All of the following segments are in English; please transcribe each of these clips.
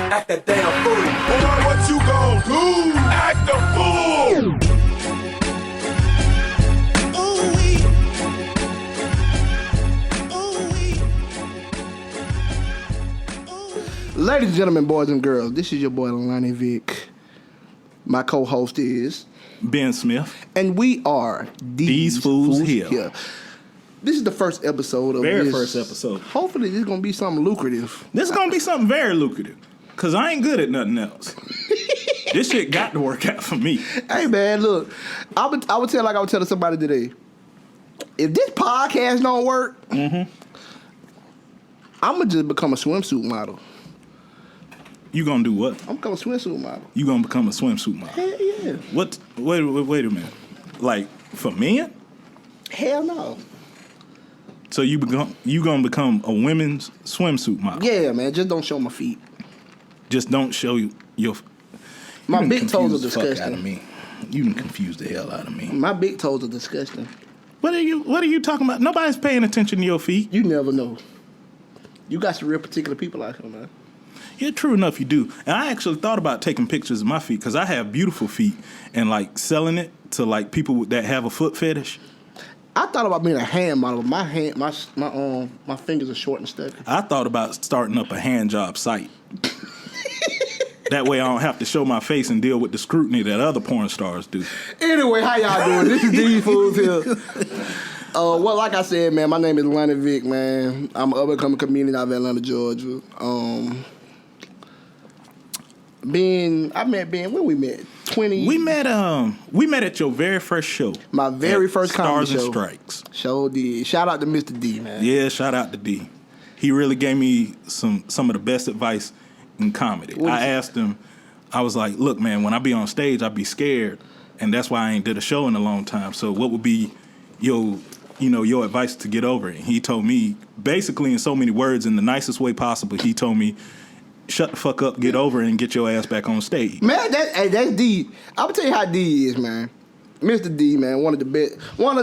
Act a damn fool. Boy, what you gon' do? Act a fool. Ladies and gentlemen, boys and girls, this is your boy Lonnie Vick. My co-host is Ben Smith. And we are Dezefoolzheah. This is the first episode of Very this. first episode. Hopefully this is going to be something lucrative. This is going to be something very lucrative. Because I ain't good at nothing else. This shit got to work out for me. Hey, man, look. I would tell like I was telling somebody today. If this podcast don't work, I'm going to just become a swimsuit model. You gonna do what? I'm become a swimsuit model. You gonna become a swimsuit model? Hell yeah. What? Wait a minute. Like for men? Hell no. So you gonna become a women's swimsuit model? Yeah, man. Just don't show my feet. Just don't show your. My you big toes are the fuck disgusting. out of me. You done confused the hell out of me. My big toes are disgusting. What are you talking about? Nobody's paying attention to your feet. You never know. You got some real particular people out here, man. Yeah, true enough, you do. And I actually thought about taking pictures of my feet because I have beautiful feet and like selling it to like people that have a foot fetish. I thought about being a hand model, but my fingers are short and stuck. I thought about starting up a hand job site. That way I don't have to show my face and deal with the scrutiny that other porn stars do. Anyway, how y'all doing? This is Dezefoolzheah. Well, like I said, man, my name is Lonnie Vick, man. I'm an up-and-coming comedian out of Atlanta, Georgia. I met Ben. When we met? 20. We met at your very first show. My very first comedy Stars show. and Strikes. Show did. Shout out to Mr. D, man. Yeah, shout out to D. He really gave me some of the best advice in comedy. I asked him, I was like, look, man, when I be on stage, I be scared, and that's why I ain't did a show in a long time. So what would be your advice to get over it? And he told me, basically in so many words, in the nicest way possible, he told me, shut the fuck up, get over it, and get your ass back on stage. Man, that's D. I'm gonna tell you how D is, man. Mr. D, man, one of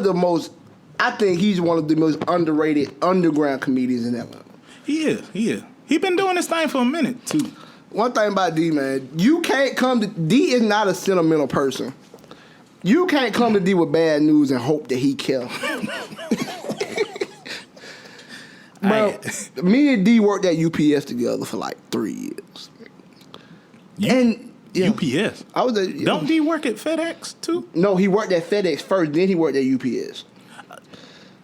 the most. I think he's one of the most underrated underground comedians in Atlanta. He is. He been doing this thing for a minute too. One thing about D, man, you can't come to D is not a sentimental person. You can't come to D with bad news and hope that he cares. Bro, me and D worked at UPS together for like 3 years. UPS? I was Don't D work at FedEx too? No, he worked at FedEx first, then he worked at UPS.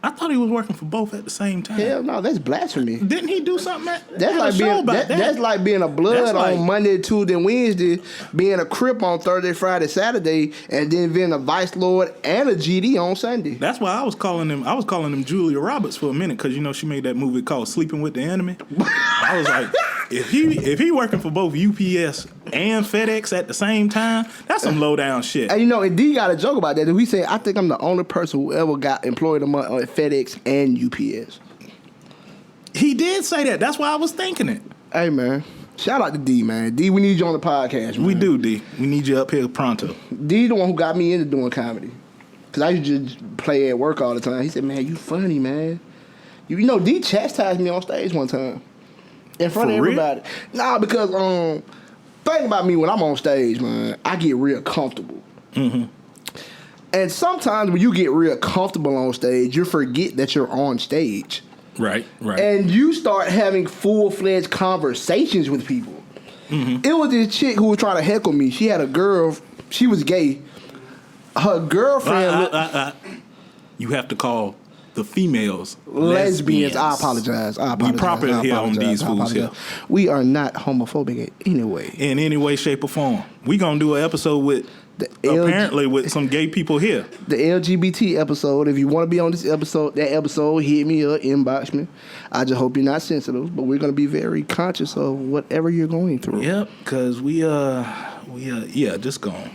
I thought he was working for both at the same time. Hell no, that's blasphemy. Didn't he do something That's like being a blood on Monday, Tuesday, and Wednesday, being a Crip on Thursday, Friday, Saturday, and then being a Vice Lord and a GD on Sunday. That's why I was calling him Julia Roberts for a minute, because she made that movie called Sleeping with the Enemy. I was like, if he working for both UPS and FedEx at the same time, that's some low down shit. And and D got a joke about that. We say, I think I'm the only person who ever got employed at FedEx and UPS. He did say that. That's why I was thinking it. Hey, man. Shout out to D, man. D, we need you on the podcast, man. We do, D. We need you up here pronto. D the one who got me into doing comedy. Because I used to just play at work all the time. He said, man, you funny, man. D chastised me on stage one time. In front of everybody. Nah, because thing about me when I'm on stage, man, I get real comfortable. Mm-hmm. And sometimes when you get real comfortable on stage, you forget that you're on stage. Right. And you start having full-fledged conversations with people. Mm-hmm. It was this chick who was trying to heckle me. She had a girl. She was gay. Her girlfriend... You have to call the females lesbians. I apologize. We proper here on Dezefoolzheah. We are not homophobic in any way. In any way, shape, or form. We gonna do an episode with apparently with some gay people here. The LGBT episode. If you want to be on that episode, hit me up, inbox me. I just hope you're not sensitive, but we're gonna be very conscious of whatever you're going through. Yep, because we just go on.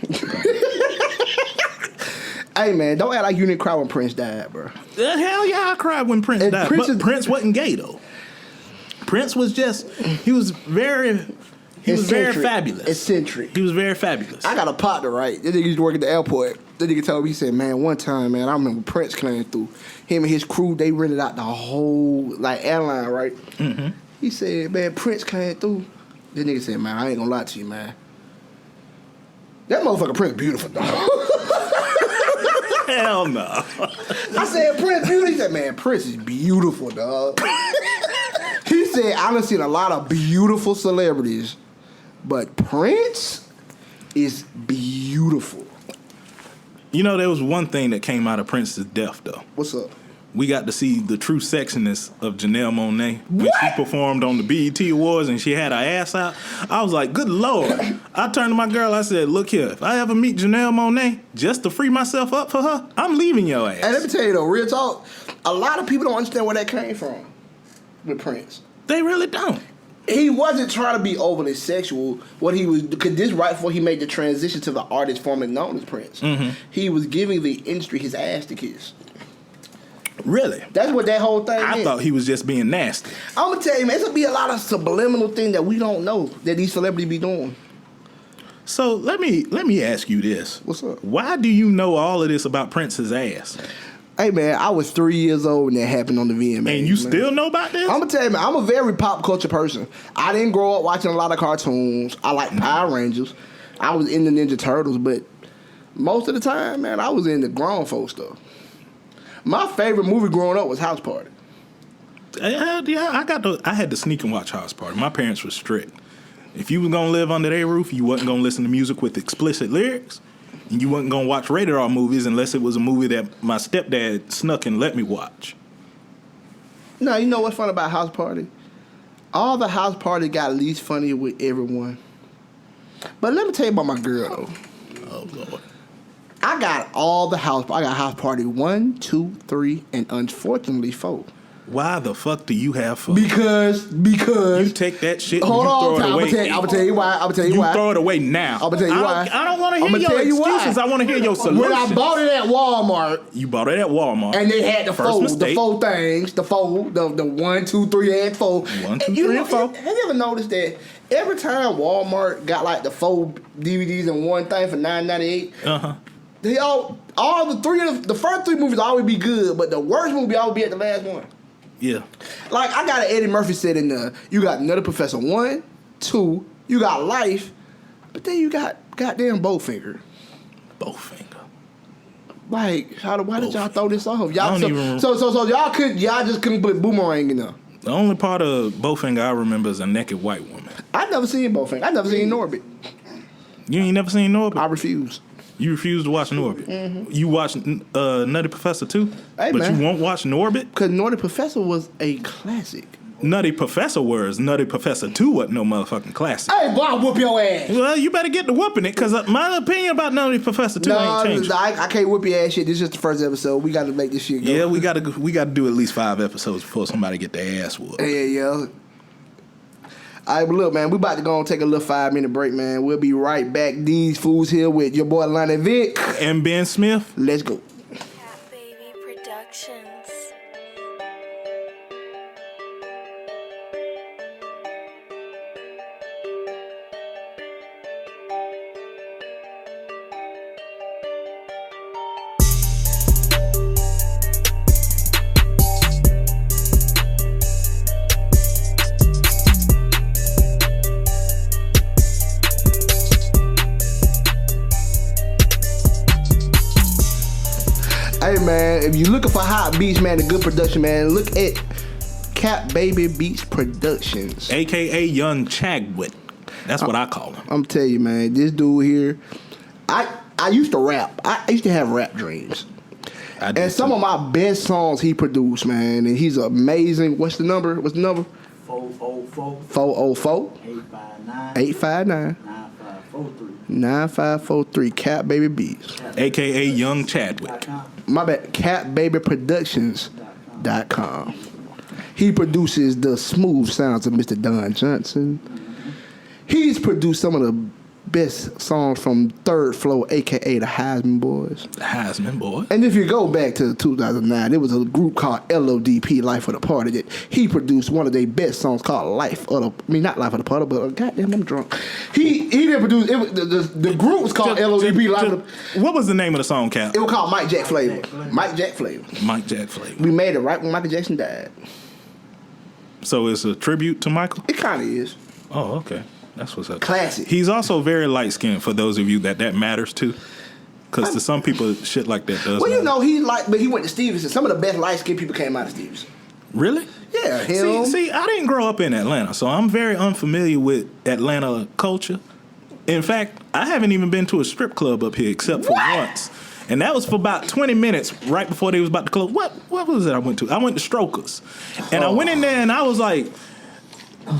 Hey, man, don't act like you didn't cry when Prince died, bro. The hell yeah, I cried when Prince died. Prince wasn't gay, though. Prince was he was very fabulous. Eccentric. He was very fabulous. I got a partner, right? That nigga used to work at the airport. That nigga told me, he said, man, one time, man, I remember Prince came through. Him and his crew, they rented out the whole, airline, right? Mm-hmm. He said, man, Prince came through. This nigga said, man, I ain't gonna lie to you, man. That motherfucker Prince beautiful, dog. Hell no. I said, Prince beautiful. He said, man, Prince is beautiful, dog. He said, I done seen a lot of beautiful celebrities, but Prince is beautiful. You know, there was one thing that came out of Prince's death, though. What's up? We got to see the true sexiness of Janelle Monáe when she performed on the BET Awards and she had her ass out. I was like, good Lord. I turned to my girl, I said, look here, if I ever meet Janelle Monáe just to free myself up for her, I'm leaving your ass. And let me tell you though, real talk, a lot of people don't understand where that came from with Prince. They really don't. He wasn't trying to be overly sexual. What he was, because this right before he made the transition to the artist formerly known as Prince, he was giving the industry his ass to kiss. Really? That's what that whole thing is. I thought he was just being nasty. I'm gonna tell you, man, it's gonna be a lot of subliminal thing that we don't know that these celebrities be doing. So let me ask you this. What's up? Why do you know all of this about Prince's ass? Hey man, I was 3 years old when that happened on the VMA. And you still know about this? I'm gonna tell you, man, I'm a very pop culture person. I didn't grow up watching a lot of cartoons. I like Power Rangers. I was in the Ninja Turtles, but most of the time, man, I was in the grown folk stuff. My favorite movie growing up was House Party. Yeah, I had to sneak and watch House Party. My parents were strict. If you was gonna live under their roof, you wasn't gonna listen to music with explicit lyrics. And you wasn't gonna watch rated R movies unless it was a movie that my stepdad snuck and let me watch. No, you know what's fun about House Party? All the House Party got at least funny with everyone. But let me tell you about my girl though. Oh Lord. I got all the house. I got House Party 1, 2, 3, and unfortunately 4. Why the fuck do you have fun? Because you take that shit and hold you on, throw it I'm away. gonna tell you why. You throw it away now. I'm gonna tell you why. I don't want to hear your excuses. I want to hear your solutions. When I bought it at Walmart, you bought it at Walmart, and they had the four things, the 1, 2, 3 and 4. 1, 2, 3, and 4. Have you ever noticed that every time Walmart got like the 4 DVDs in one thing for $9.98? They all the first 3 movies always be good, but the worst movie always be at the last one. Yeah. Like, I got an Eddie Murphy set in there. You got Nutty Professor 1, 2, you got Life, but then you got goddamn Bowfinger. Bowfinger. Like, why did y'all throw this off? Y'all I don't even so y'all just couldn't put Boomerang in there. The only part of Bowfinger I remember is a naked white woman. I never seen Bowfinger. I never seen Norbit. You ain't never seen Norbit? I refuse. You refuse to watch Norbit. Mm-hmm. You watch Nutty Professor too, hey, but man. You won't watch Norbit because Nutty Professor was a classic. Nutty Professor was Nutty Professor 2 wasn't no motherfucking classic. Hey, boy, I'll whoop your ass. Well, you better get to whooping it because my opinion about Nutty Professor 2 ain't changed. I can't whoop your ass shit. This is just the first episode. We got to make this shit go. Yeah, we got to do at least 5 episodes before somebody get their ass whooped. Yeah. All right, but look, man, we about to go and take a little 5-minute break, man. We'll be right back. Dezefoolzheah with your boy Lonnie Vic and Ben Smith. Let's go. Cat Baby Productions. Hey man, if you're looking for hot beats, man, a good production, man, look at Cat Baby Beats Productions, aka Young Chadwick. That's what I call him. I'm telling you, man, this dude here, I used to rap. I used to have rap dreams. And some of my best songs he produced, man, and he's amazing. What's the number? 404 404 859 9543 Cat Baby Beats, aka Young Chadwick. My bad. CatBabyProductions.com. He produces the smooth sounds of Mr. Don Johnson. He's produced some of the best songs from Third Flow, a.k.a. the Heisman Boys. The Heisman Boys. And if you go back to 2009, there was a group called LODP, Life of the Party, that he produced one of their best songs called not Life of the Party, but goddamn, I'm drunk. He didn't produce it. The group was called LODP, Life of the. What was the name of the song, Cap? It was called Mike Jack Flavor. Mike Jack Flavor. We made it right when Michael Jackson died. So it's a tribute to Michael? It kind of is. Oh, okay. That's what's up. Classic. He's also very light skinned. For those of you that matters to, because to some people, shit like that does. Well, you matter. but he went to Stevenson. Some of the best light skinned people came out of Stevenson. Really? Yeah, him. See, I didn't grow up in Atlanta, so I'm very unfamiliar with Atlanta culture. In fact, I haven't even been to a strip club up here except for once. And that was for about 20 minutes right before they was about to close. What was it I went to? I went to Strokers. And I went in there and I was like,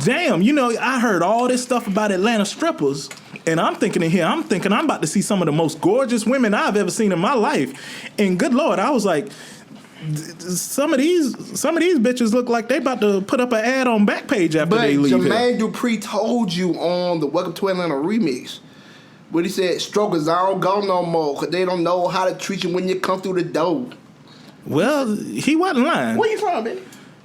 damn, I heard all this stuff about Atlanta strippers. And I'm thinking I'm about to see some of the most gorgeous women I've ever seen in my life. And good Lord, I was like, some of these bitches look like they about to put up an ad on Backpage after they leave. But Jermaine Dupri told you on the Welcome to Atlanta remix when he said strokers I don't go no more because they don't know how to treat you when you come through the door. Well, he wasn't lying. Where you from, man?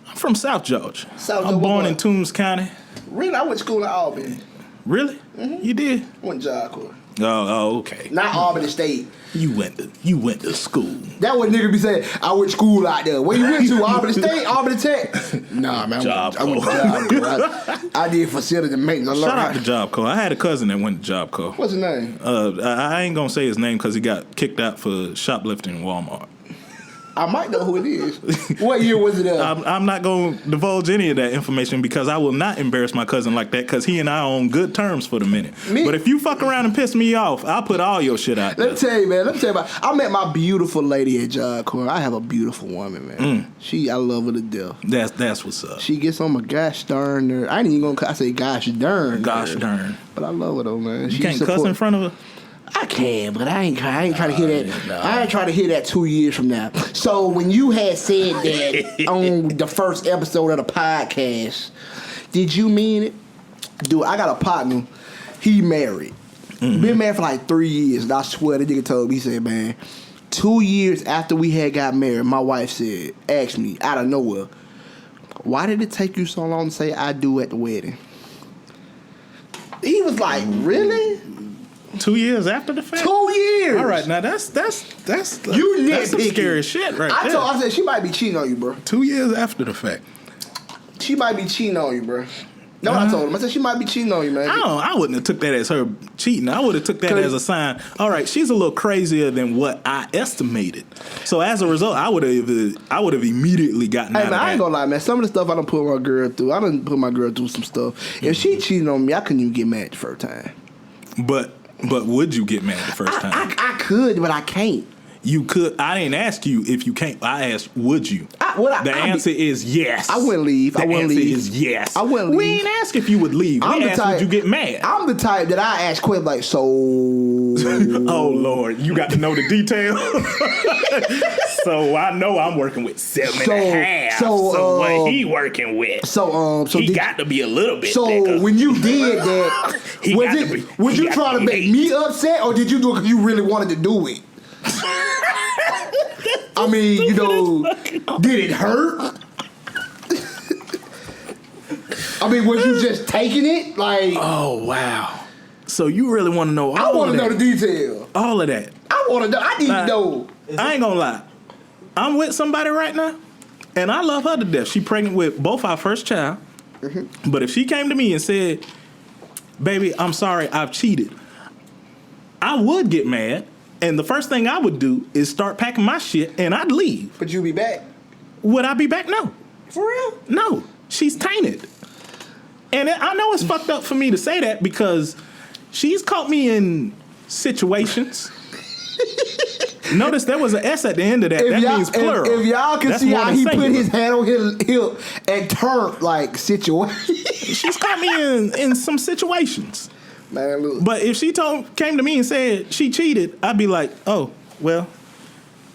I'm from South Georgia. South I'm Georgia, born what? in Toombs County. Really? I went to school in Albany. Really? Mm-hmm. You did? I went to Job Corps. Oh, okay. Not Albany State. You went to school. That what nigga be saying. I went to school out there. Where you went to? Albany State? Albany Tech? Nah, man. I went to Job Corps. I did facility maintenance. Shout out to Job Corps. I had a cousin that went to Job Corps. What's his name? I ain't gonna say his name because he got kicked out for shoplifting in Walmart. I might know who it is. What year was it? I'm not going to divulge any of that information because I will not embarrass my cousin like that because he and I are on good terms for the minute. But if you fuck around and piss me off, I'll put all your shit out there. Let me tell you, man. I met my beautiful lady at Job Corps. I have a beautiful woman, man. I love her to death. That's what's up. She gets on my gosh darn nerve. I ain't even gonna say gosh darn. Gosh darn. But I love her though, man. You can't cuss in front of her? I can, but I ain't trying to hear that. No. I ain't trying to hear that 2 years from now. So when you had said that on the first episode of the podcast, did you mean it? Dude, I got a partner. He married. Mm-hmm. Been married for like 3 years. And I swear, the nigga told me, he said, man, 2 years after we had got married, my wife asked me out of nowhere, why did it take you so long to say I do at the wedding? He was like, really? 2 years after the fact? 2 years. All right, now that's you that's some scary shit right there. I said she might be cheating on you, bro. 2 years after the fact. She might be cheating on you, bro. No, I told him. I said she might be cheating on you, man. I wouldn't have took that as her cheating. I would have took that as a sign. All right, she's a little crazier than what I estimated. So as a result, I would have immediately gotten out of that. I ain't gonna lie, man. Some of the stuff I done put my girl through. I done put my girl through some stuff. If she cheated on me, I couldn't even get mad the first time. But would you get mad the first time? I could, but I can't. You could. I didn't ask you if you can't. I asked, would you? The answer is yes. I wouldn't leave. The answer is yes. I wouldn't leave. We ain't ask if you would leave. We asked, would you get mad? I'm the type that I ask questions like, so... Oh, Lord. You got to know the details? So I know I'm working with 7.5. So what he working with? So he got to be a little bit So thicker. when you did that, was you trying to make me upset, or did you do it because you really wanted to do it? I mean, did it hurt? I mean, was you just taking it? Like, oh, wow. So you really want to know all of that? I want to know the detail. All of that. I want to know. I need to know. I ain't going to lie. I'm with somebody right now, and I love her to death. She pregnant with both our first child. Mm-hmm. But if she came to me and said, baby, I'm sorry, I've cheated, I would get mad. And the first thing I would do is start packing my shit, and I'd leave. But you be back? Would I be back? No. For real? No. She's tainted. And I know it's fucked up for me to say that because she's caught me in situations. Notice there was an S at the end of that. That means plural. If y'all can see how he put his hand on his hip and turned like situation. She's caught me in some situations. Man, look. But if she came to me and said she cheated, I'd be like, oh, well,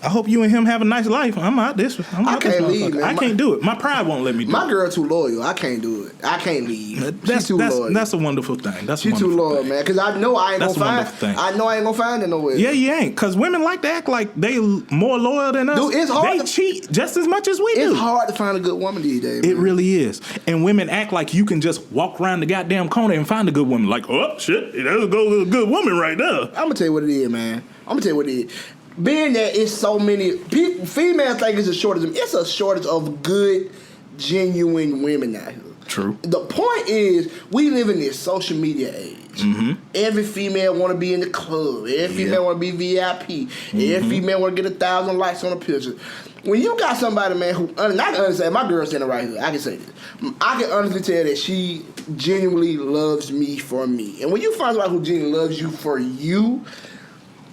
I hope you and him have a nice life. I'm out this. I can't leave, man. I can't do it. My pride won't let me do it. My girl too loyal. I can't do it. I can't leave. She's too loyal. That's a wonderful thing. She's too loyal, man. Because I know I ain't gonna find. I know I ain't gonna find it nowhere. Yeah, you ain't. Because women like to act like they more loyal than us. Dude, it's hard. They cheat just as much as we do. It's hard to find a good woman these days. Man. It really is. And women act like you can just walk around the goddamn corner and find a good woman. Like, oh shit, there's a good woman right there. I'm gonna tell you what it is, man. Being that it's so many people, females think it's a shortage. It's a shortage of good, genuine women out here. True. The point is, we live in this social media age. Mm-hmm. Every female want to be in the club. Every female want to be VIP. Mm-hmm. Every female want to get 1,000 likes on a picture. When you got somebody, man, who, and I can understand, my girl's standing right here. I can say this. I can honestly tell that she genuinely loves me for me. And when you find somebody who genuinely loves you for you,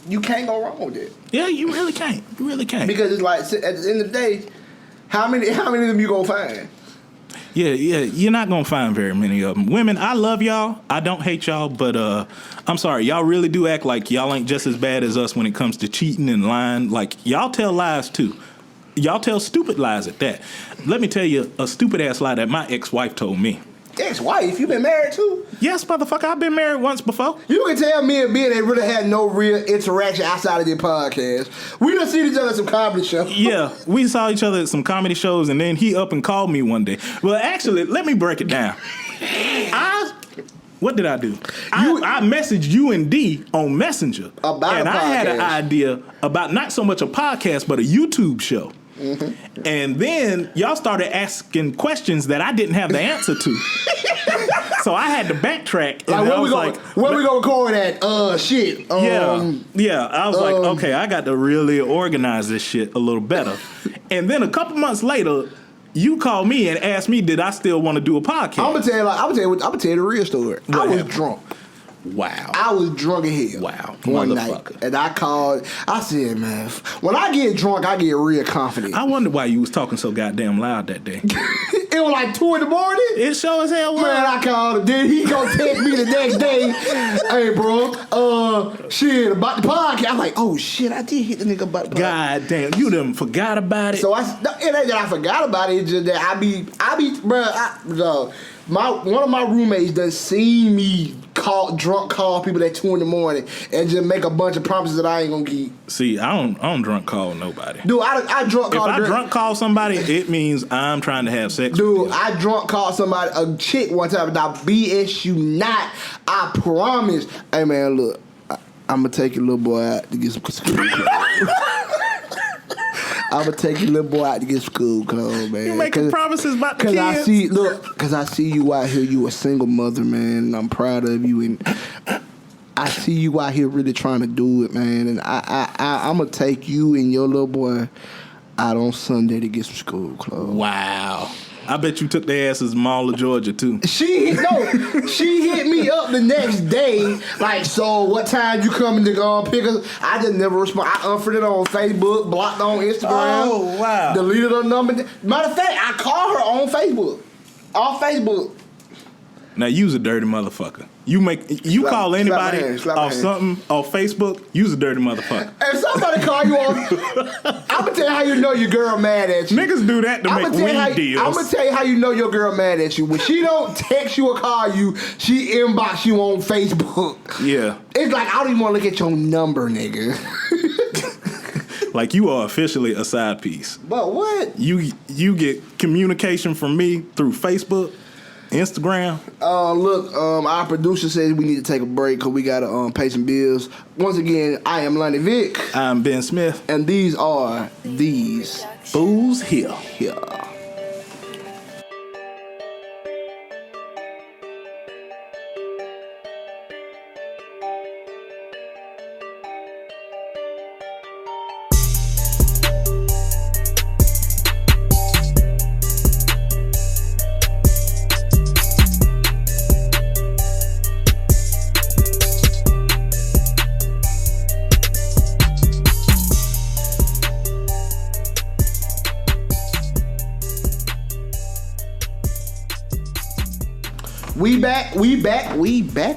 you can't go wrong with it. Yeah, you really can't. You really can't. Because it's like, at the end of the day, how many of them you gonna find? Yeah, you're not gonna find very many of them. Women, I love y'all. I don't hate y'all, but I'm sorry, y'all really do act like y'all ain't just as bad as us when it comes to cheating and lying. Like, y'all tell lies too. Y'all tell stupid lies at that. Let me tell you a stupid ass lie that my ex-wife told me. Ex-wife? You been married too? Yes, motherfucker, I've been married once before. You can tell me and Ben ain't really had no real interaction outside of their podcast. We done seen each other at some comedy shows. Yeah, we saw each other at some comedy shows, and then he up and called me one day. Well, actually, let me break it down. What did I do? I messaged you and D on Messenger. About and a podcast. I had an idea about not so much a podcast, but a YouTube show. Mm-hmm. And then y'all started asking questions that I didn't have the answer to. So I had to backtrack. Like, where we gonna record at? Shit. Yeah. I was like, okay, I got to really organize this shit a little better. And then a couple months later, you called me and asked me, did I still want to do a podcast? I'm gonna tell you the real story. I was drunk. Wow. I was drunk as hell. Wow. One night. And I called. I said, man, when I get drunk, I get real confident. I wonder why you was talking so goddamn loud that day. It was like 2 in the morning. It sure as hell was. Man, I called him. Then he gonna text me the next day. Hey, bro, shit, about the podcast. I'm like, oh, shit, I did hit the nigga about the podcast. God damn, you done forgot about it. So it ain't that I forgot about it. It's just that I be, bro, one of my roommates done seen me call people at 2 in the morning and just make a bunch of promises that I ain't gonna keep. See, I don't drunk call nobody. Dude, I drunk call. If I drunk call somebody, it means I'm trying to have sex. Dude, with you. I drunk call somebody, a chick one time, and I BS you not. I promise. Hey man, look, I'm gonna take your little boy out to get some school clothes. I'm gonna take your little boy out to get school clothes, man. You making promises about the kids? Cause I see you out here. You a single mother, man, and I'm proud of you. And I see you out here really trying to do it, man. And I'm gonna take you and your little boy out on Sunday to get some school clothes. Wow. I bet you took their asses to Mall of Georgia too. She hit me up the next day, like, so what time you coming to go pick us? I just never respond. I unfriended her on Facebook, blocked her on Instagram. Oh, wow. Deleted her number. Matter of fact, I called her on Facebook. Off Facebook. Now you's a dirty motherfucker. You call anybody off something off Facebook, you's a dirty motherfucker. If somebody call you off, I'm gonna tell you how you know your girl mad at you. Niggas do that to make weed deals. I'm gonna tell you how you know your girl mad at you. When she don't text you or call you, she inbox you on Facebook. Yeah. It's like, I don't even want to look at your number, nigga. Like you are officially a side piece. But what? You get communication from me through Facebook, Instagram. Look, our producer says we need to take a break because we gotta pay some bills. Once again, I am Lonnie Vick. I'm Ben Smith. And these are Dezefoolzheah. Here.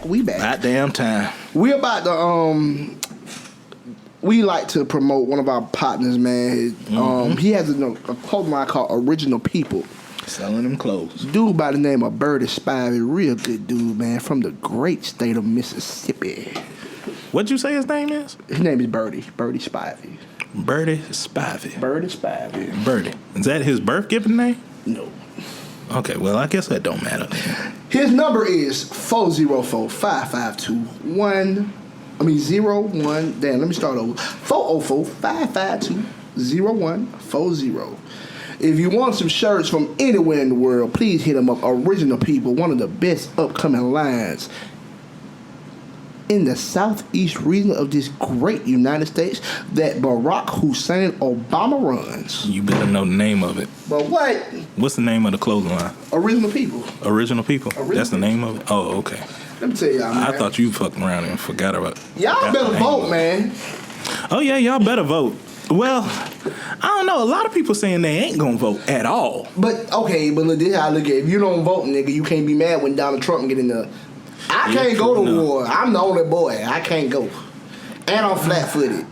We back. Goddamn time. We about to we like to promote one of our partners, man. He has a clothing line called Original People. Selling them clothes. Dude by the name of Birdie Spivey, real good dude, man, from the great state of Mississippi. What'd you say his name is? His name is Birdie Spivey. Birdie Spivey. Birdie Spivey. Birdie. Is that his birth given name? No. Okay, well, I guess that don't matter. His number is 404-552-01. Damn, let me start over. 404-552-0140. If you want some shirts from anywhere in the world, please hit them up. Original People, one of the best upcoming lines in the southeast region of this great United States that Barack Hussein Obama runs. You better know the name of it. But what? What's the name of the clothing line? Original People. Original People? That's the name of it? Oh, okay. Let me tell y'all, man. I thought you fucking around and forgot about it. Y'all better vote, man. Oh, yeah, y'all better vote. Well, I don't know. A lot of people saying they ain't gonna vote at all. But, okay, but look, this is how I look at it. If you don't vote, nigga, you can't be mad when Donald Trump get in the... I can't go to war. I'm the only boy. I can't go. And I'm flat-footed.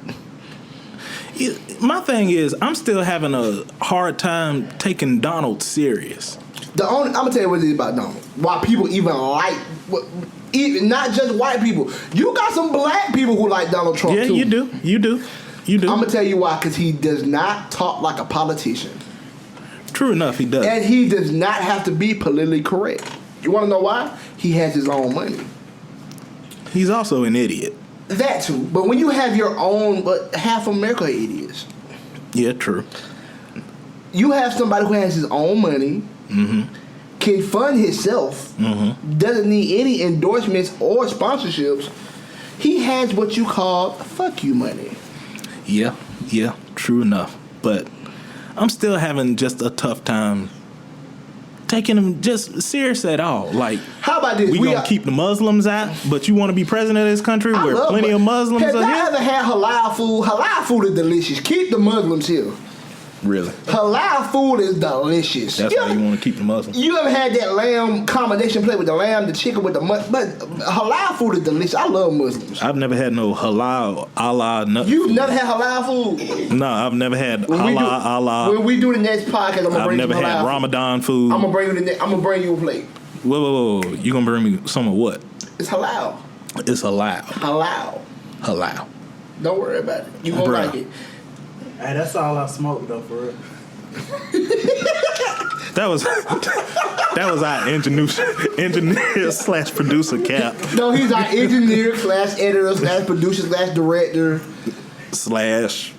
My thing is, I'm still having a hard time taking Donald serious. I'm gonna tell you what it is about Donald. Why people even like, even not just white people. You got some black people who like Donald Trump too. Yeah, you do. I'm gonna tell you why. Because he does not talk like a politician. True enough, he does. And he does not have to be politically correct. You want to know why? He has his own money. He's also an idiot. That too. But when you have your own, but half America are idiots. Yeah, true. You have somebody who has his own money, can fund himself, doesn't need any endorsements or sponsorships. He has what you call fuck you money. Yeah, true enough. But I'm still having just a tough time taking him just serious at all. Like, how about this? We gonna keep the Muslims out, but you want to be president of this country where plenty of Muslims are here? Have you ever had halal food? Halal food is delicious. Keep the Muslims here. Really? Halal food is delicious. That's why you want to keep the Muslims? You ever had that lamb combination plate with the lamb, the chicken with the but halal food is delicious. I love Muslims. I've never had no halal, Allah, nothing. You've never had halal food? No, I've never had Allah. When we do the next podcast, I'm gonna bring you halal. I've never had Ramadan food. I'm gonna bring you a plate. Whoa. You gonna bring me some of what? It's halal. It's halal. Halal. Don't worry about it. You gonna like it. Hey, that's all I smoke though, for real. That was our engineer slash producer Cap. No, he's our engineer slash editor slash producer slash director slash.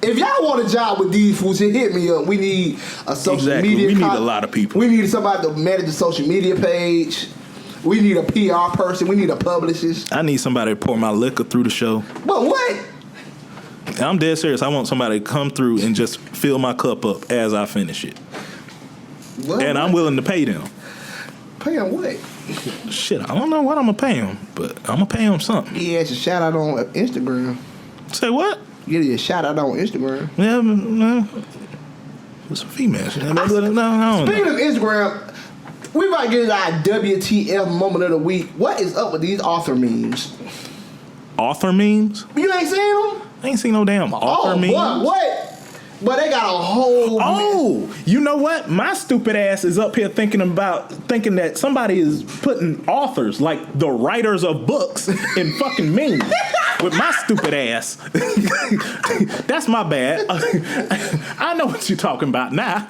If y'all want a job with Dezefoolzheah, hit me up. We need a social media. We need a lot of people. We need somebody to manage the social media page. We need a PR person. We need a publicist. I need somebody to pour my liquor through the show. But what? I'm dead serious. I want somebody to come through and just fill my cup up as I finish it. What? And I'm willing to pay them. Pay them what? Shit, I don't know what I'm going to pay them, but I'm going to pay them something. Yeah, it's a shout out on Instagram. Say what? Get a shout out on Instagram. Yeah, it's a female. Speaking of Instagram, we might get our WTF moment of the week. What is up with these author memes? Author memes? You ain't seen them? I ain't seen no damn author memes. What? But they got a whole... Oh, you know what? My stupid ass is up here thinking that somebody is putting authors, like the writers of books, in fucking memes. With my stupid ass. That's my bad. I know what you're talking about now.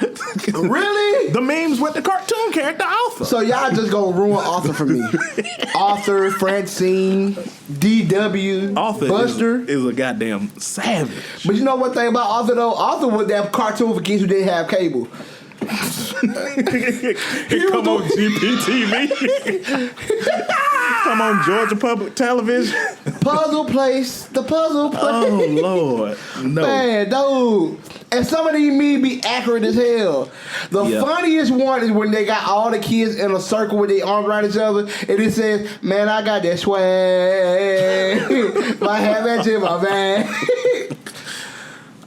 Really? The memes with the cartoon character Arthur. So y'all just gonna ruin Arthur for me. Arthur, Francine, DW, Arthur Buster is a goddamn savage. But you know one thing about Arthur though? Arthur was that cartoon for kids who didn't have cable. Come on GPTV. Come on Georgia Public Television. The Puzzle Place. Oh Lord, no. Man, dude. And some of these memes be accurate as hell. The funniest one is when they got all the kids in a circle with their arms around each other, and it says, "Man, I got that swag. My hat match in my bag."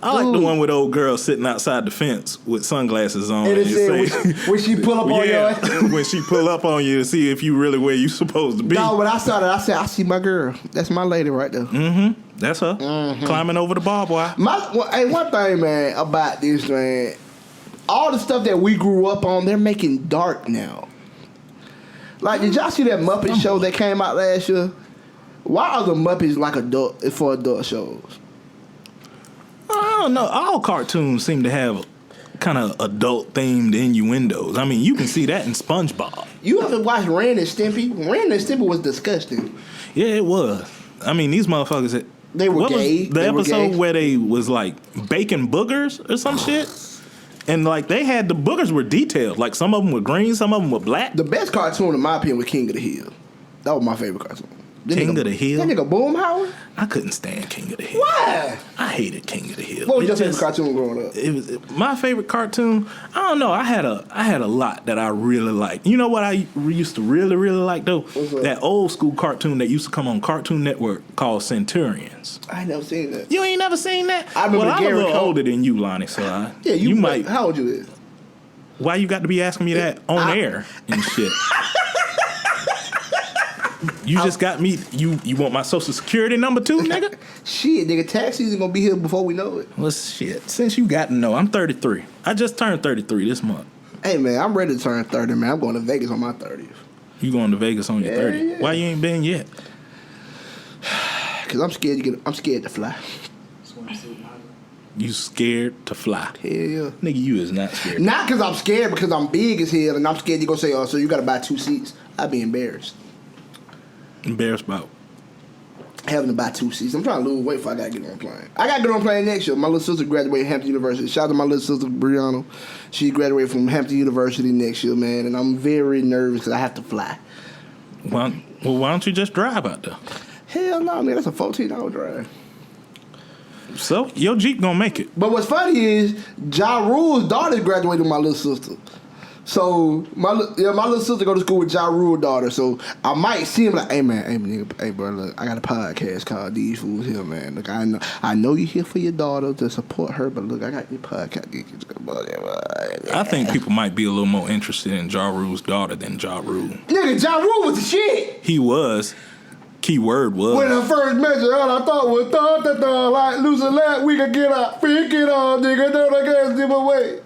I like the one with the old girl sitting outside the fence with sunglasses on. And it said, when she pull up on you. When she pull up on you to see if you really where you supposed to be. No, when I saw that, I said, I see my girl. That's my lady right there. Mm-hmm. That's her. Mm-hmm. Climbing over the barbed wire. One thing, man, about this, man, all the stuff that we grew up on, they're making dark now. Like, did y'all see that Muppet show that came out last year? Why are the Muppets like for adult shows? I don't know. All cartoons seem to have kind of adult themed innuendos. I mean, you can see that in SpongeBob. You ever watched Ren and Stimpy? Ren and Stimpy was disgusting. Yeah, it was. I mean, these motherfuckers. They were gay. Was the episode where they was like baking boogers or some shit? And like they had the boogers were detailed. Like some of them were green, some of them were black. The best cartoon, in my opinion, was King of the Hill. That was my favorite cartoon. King of the Hill? That nigga Boomhauer? I couldn't stand King of the Hill. Why? I hated King of the Hill. What was your favorite cartoon growing up? My favorite cartoon. I don't know. I had a lot that I really liked. You know what I used to really like though? That old school cartoon that used to come on Cartoon Network called Centurions. I ain't never seen that. You ain't never seen that? I remember I'm a Gary little Cole. older than you, Lonnie. So you might. How old you is? Why you got to be asking me that on air and shit? You just got me. You want my social security number too, nigga? Shit, nigga, tax season gonna be here before we know it. Well, shit. Since you got to know, I'm 33. I just turned 33 this month. Hey man, I'm ready to turn 30, man. I'm going to Vegas on my 30th. You going to Vegas on your 30th? Yeah. Why you ain't been yet? Cause I'm scared to fly. You scared to fly? Hell yeah. Nigga, you is not scared. Not because I'm scared, because I'm big as hell, and I'm scared you're gonna say, oh, so you gotta buy 2 seats. I'd be embarrassed. Embarrassed about having to buy 2 seats. I'm trying to lose weight before I gotta get on a plane. I gotta get on a plane next year. My little sister graduated from Hampton University. Shout out to my little sister, Brianna. She graduated from Hampton University next year, man, and I'm very nervous because I have to fly. why don't you just drive out there? Hell no, man. That's a 14-hour drive. So, your Jeep gonna make it. But what's funny is Ja Rule's daughter graduated with my little sister. So my little sister go to school with Ja Rule's daughter. So I might see him like, hey nigga, hey bro, look, I got a podcast called Dezefoolzheah, man. Look, I know you're here for your daughter to support her, but look, I got your podcast. I think people might be a little more interested in Ja Rule's daughter than Ja Rule. Nigga, Ja Rule was the shit. He was. Keyword was. When I first met you, all I thought was like losing that we could get out, freak it on, nigga. Then I guess give away.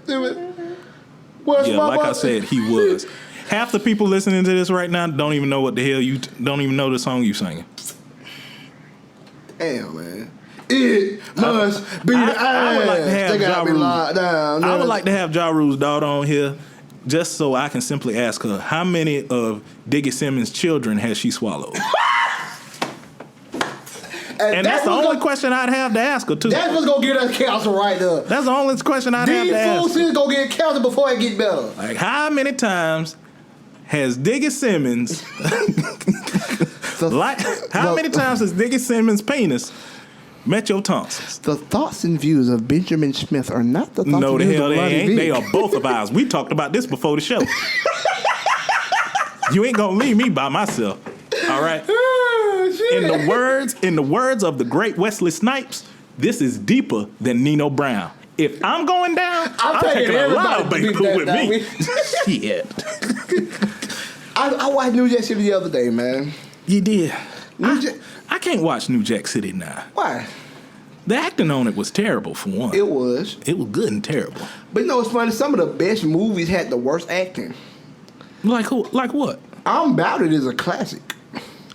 What's Yeah, like I said, he was. Half the people listening to this right now don't even know what the hell don't even know the song you singing. Damn, man. It must be the I would like to have they gotta be locked down. I would like to have Ja Rule's daughter on here just so I can simply ask her, how many of Diggy Simmons' children has she swallowed? And that's the only question I'd have to ask her, too. That's what's going to get us canceled right there. That's the only question I'd have to ask her. Dezefoolzheah going to get canceled before it get better. Like, how many times has Diggy Simmons... how many times has Diggy Simmons' penis met your tonsils? The thoughts and views of Benjamin Smith are not the thoughts no, and the views hell of they Lonnie ain't. Vick. They are both of ours. We talked about this before the show. You ain't going to leave me by myself. All right? In the words of the great Wesley Snipes, this is deeper than Nino Brown. If I'm going down, I'm taking a lot of bait pool with me. Shit. I watched New Jack City the other day, man. You did. I can't watch New Jack City now. Why? The acting on it was terrible, for one. It was. It was good and terrible. But you know what's funny? Some of the best movies had the worst acting. Like who? Like what? I'm About It is a classic.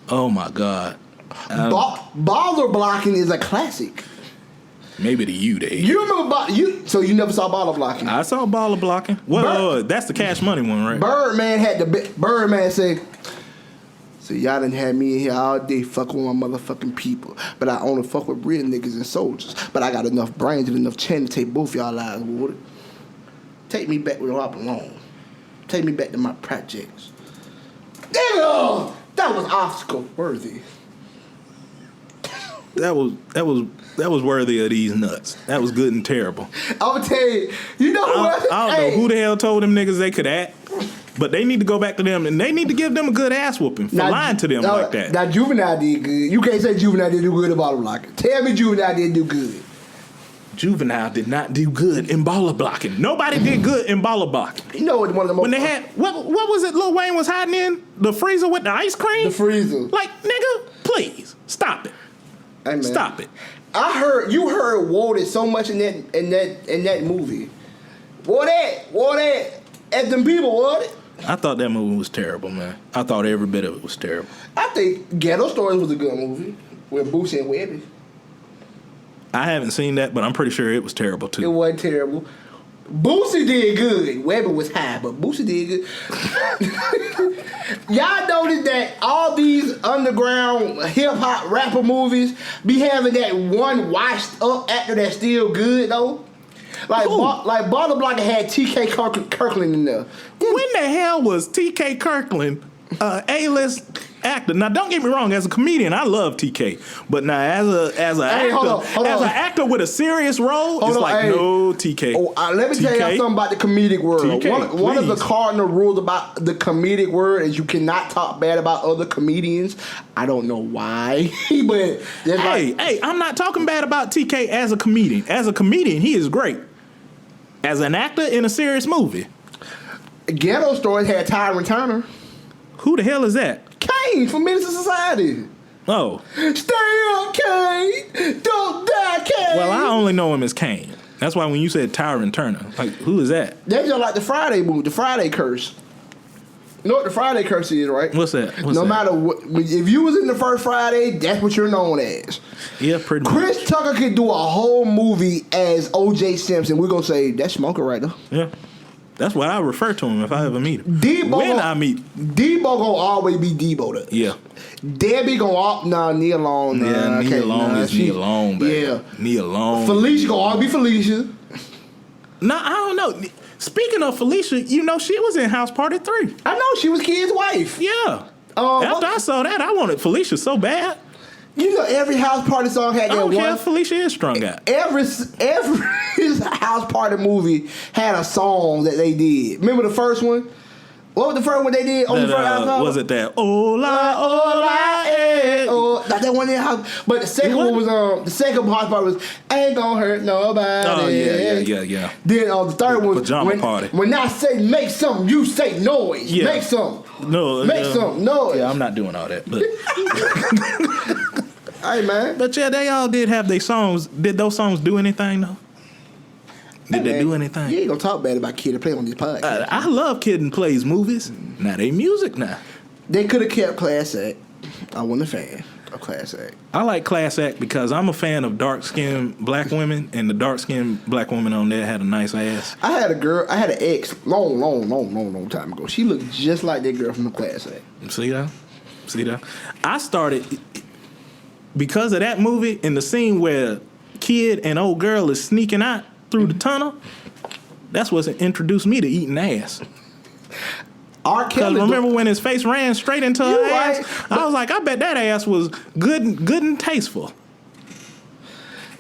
Oh, my God. Baller Blocking is a classic. Maybe to you, Dave. You remember so you never saw Baller Blocking? I saw Baller Blocking. Well, that's the Cash Money one, right? Birdman had Birdman say, so y'all done had me in here all day fucking with my motherfucking people. But I only fuck with real niggas and soldiers. But I got enough brains and enough chin to take both y'all lives with it. Take me back where I belong. Take me back to my projects. Damn! That was obstacle worthy. That was worthy of these nuts. That was good and terrible. I'm gonna tell you, you know what? I don't know who the hell told them niggas they could act, but they need to go back to them and they need to give them a good ass whooping for lying to them like that. Now Juvenile did good. You can't say Juvenile didn't do good in Baller Blocking. Tell me Juvenile didn't do good. Juvenile did not do good in Baller Blocking. Nobody did good in Baller Blocking. You know what? One of the most when they had what was it? Lil Wayne was hiding in the freezer with the ice cream. The freezer. Like nigga, please stop it. Hey, man. Stop it. You heard Warded so much in that movie. Warded at them people, Warded. I thought that movie was terrible, man. I thought every bit of it was terrible. I think Ghetto Stories was a good movie with Boosie and Webby. I haven't seen that, but I'm pretty sure it was terrible too. It wasn't terrible. Boosie did good. Webby was high, but Boosie did good. Y'all noticed that all these underground hip-hop rapper movies be having that one washed up actor that's still good, though? Like, Who? like Bottle Blocker had T.K. Kirkland in there. When the hell was T.K. Kirkland A-list actor? Now, don't get me wrong. As a comedian, I love T.K. But now, as an actor with a serious role, it's like no T.K. Oh, let me tell you something about the comedic world. TK, one of the cardinal rules about the comedic world is you cannot talk bad about other comedians. I don't know why, but hey, I'm not talking bad about TK as a comedian. As a comedian, he is great. As an actor in a serious movie, Ghetto Stories had Tyron Turner. who the hell is that? Kane from Menace to Society. Oh, Stay up, Kane. Don't die, Kane. well, I only know him as Kane. That's why when you said Tyron Turner, like, who is that? That's just like the Friday movie, the Friday Curse. You know what the Friday Curse is, right? What's that? No matter what, if you was in the first Friday, that's what you're known as. Yeah, pretty much. Chris Tucker could do a whole movie as O.J. Simpson. We're gonna say that's Smoker right there. Yeah. That's what I refer to him if I ever meet him. I meet Debo gonna always be Debo though. Yeah. Debbie gonna Nia Long. Nia Long is Nia Long, baby. Yeah. Nia Long. Felicia gonna always be Felicia. No, I don't know. Speaking of Felicia, you know she was in House Party 3. I know she was Kid's wife. Yeah. After I saw that, I wanted Felicia so bad. You know every house party song had I that don't care one. if Felicia is strung out. Every house party movie had a song that they did. Remember the first one? What was the first one they did on the first album? Was it that Ola Ola eh? That one in house. But the second one was the second house party was Ain't Gonna Hurt Nobody. Oh yeah. Then the third one was Pajama Party. When I say make something, you say noise. Yeah. Make something. No, Make something noise. Yeah, I'm not doing all that. But Hey man. But yeah, they all did have their songs. Did those songs do anything though? Did they do anything? You ain't gonna talk bad about Kid and Play on this podcast. I love Kid and Play's movies. Now they music now. They could have kept Class Act. I wasn't a fan of Class Act. I like Class Act because I'm a fan of dark-skinned black women, and the dark-skinned black woman on there had a nice ass. I had an ex long time ago. She looked just like that girl from the Class Act. See that? I started because of that movie and the scene where Kid and old girl is sneaking out through the tunnel. That's what introduced me to eating ass. R. Kelly. Remember when his face ran straight into her ass? Right, I was like, I bet that ass was good and tasteful.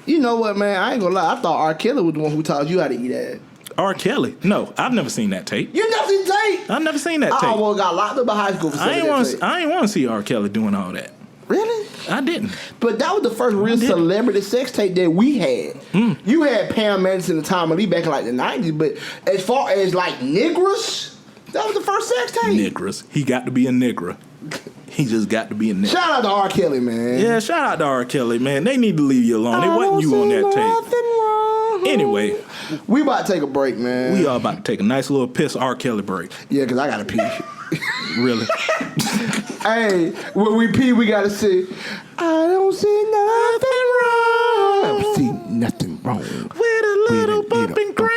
You know what, man? I ain't gonna lie. I thought R. Kelly was the one who taught you how to eat ass. R. Kelly? No, I've never seen that tape. You never seen tape? I've never seen that I tape. almost got locked up in high school for I saying that tape. ain't want to see R. Kelly doing all that. Really? I didn't. But that was the first real celebrity sex tape that we had. You had Pam Anderson and Tommy Lee back in like the 90s, but as far as like niggas, that was the first sex tape. Niggas. He got to be a nigger. He just got to be a nigger. Shout out to R. Kelly, man. Yeah, shout out to R. Kelly, man. They need to leave you alone. They wasn't you on that tape. Anyway, we about to take a break, man. we are about to take a nice little piss R. Kelly break. Yeah, because I got to pee. Really? Hey, when we pee, we got to say, I don't see nothing wrong. I don't see nothing wrong. With a little bump and grind,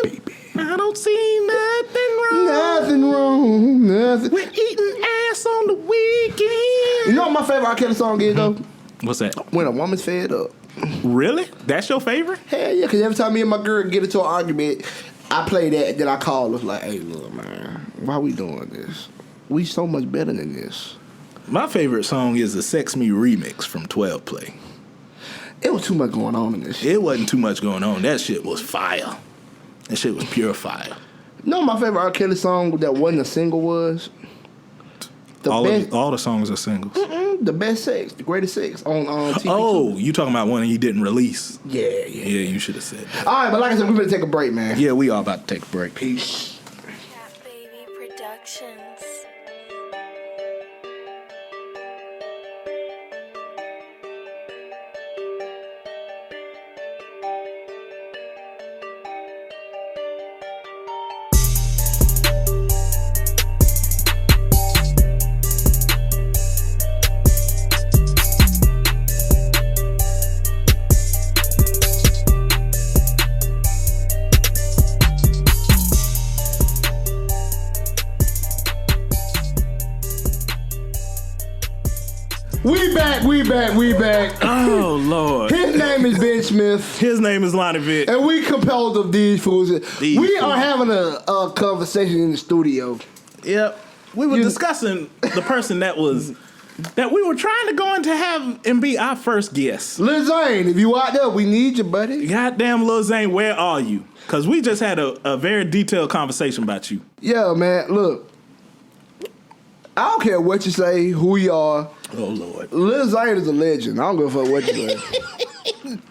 baby. I don't see nothing wrong. Nothing wrong. Nothing. We're eating ass on the weekend. You know what my favorite R. Kelly song is, though? What's that? When a Woman's Fed Up. Really? That's your favorite? Hell yeah, because every time me and my girl get into an argument, I play that, then I call her like, hey, look, man, why we doing this? We so much better than this. My favorite song is the Sex Me remix from 12 Play. It was too much going on in this shit. It wasn't too much going on. That shit was fire. That shit was pure fire. You know what my favorite R. Kelly song that wasn't a single was? All the songs are singles. The best sex, the greatest sex on TV. Oh, you talking about one he didn't release? Yeah. Yeah, you should have said that. All right, but like I said, we're going to take a break, man. Yeah, we all about to take a break. Peace. Cat Baby Productions. We back. Oh, Lord. His name is Ben Smith. His name is Lonnie Vick. And we composed of these fools. These we fools. are having a conversation in the studio. Yep. We were discussing the person that we were trying to go in to have and be our first guest. Lil Zane, if you out there, we need you, buddy. Goddamn, Lil Zane, where are you? Because we just had a very detailed conversation about you. Yeah, man, look. I don't care what you say, who you are. Oh, Lord. Lil Zane is a legend. I don't give a fuck what you say.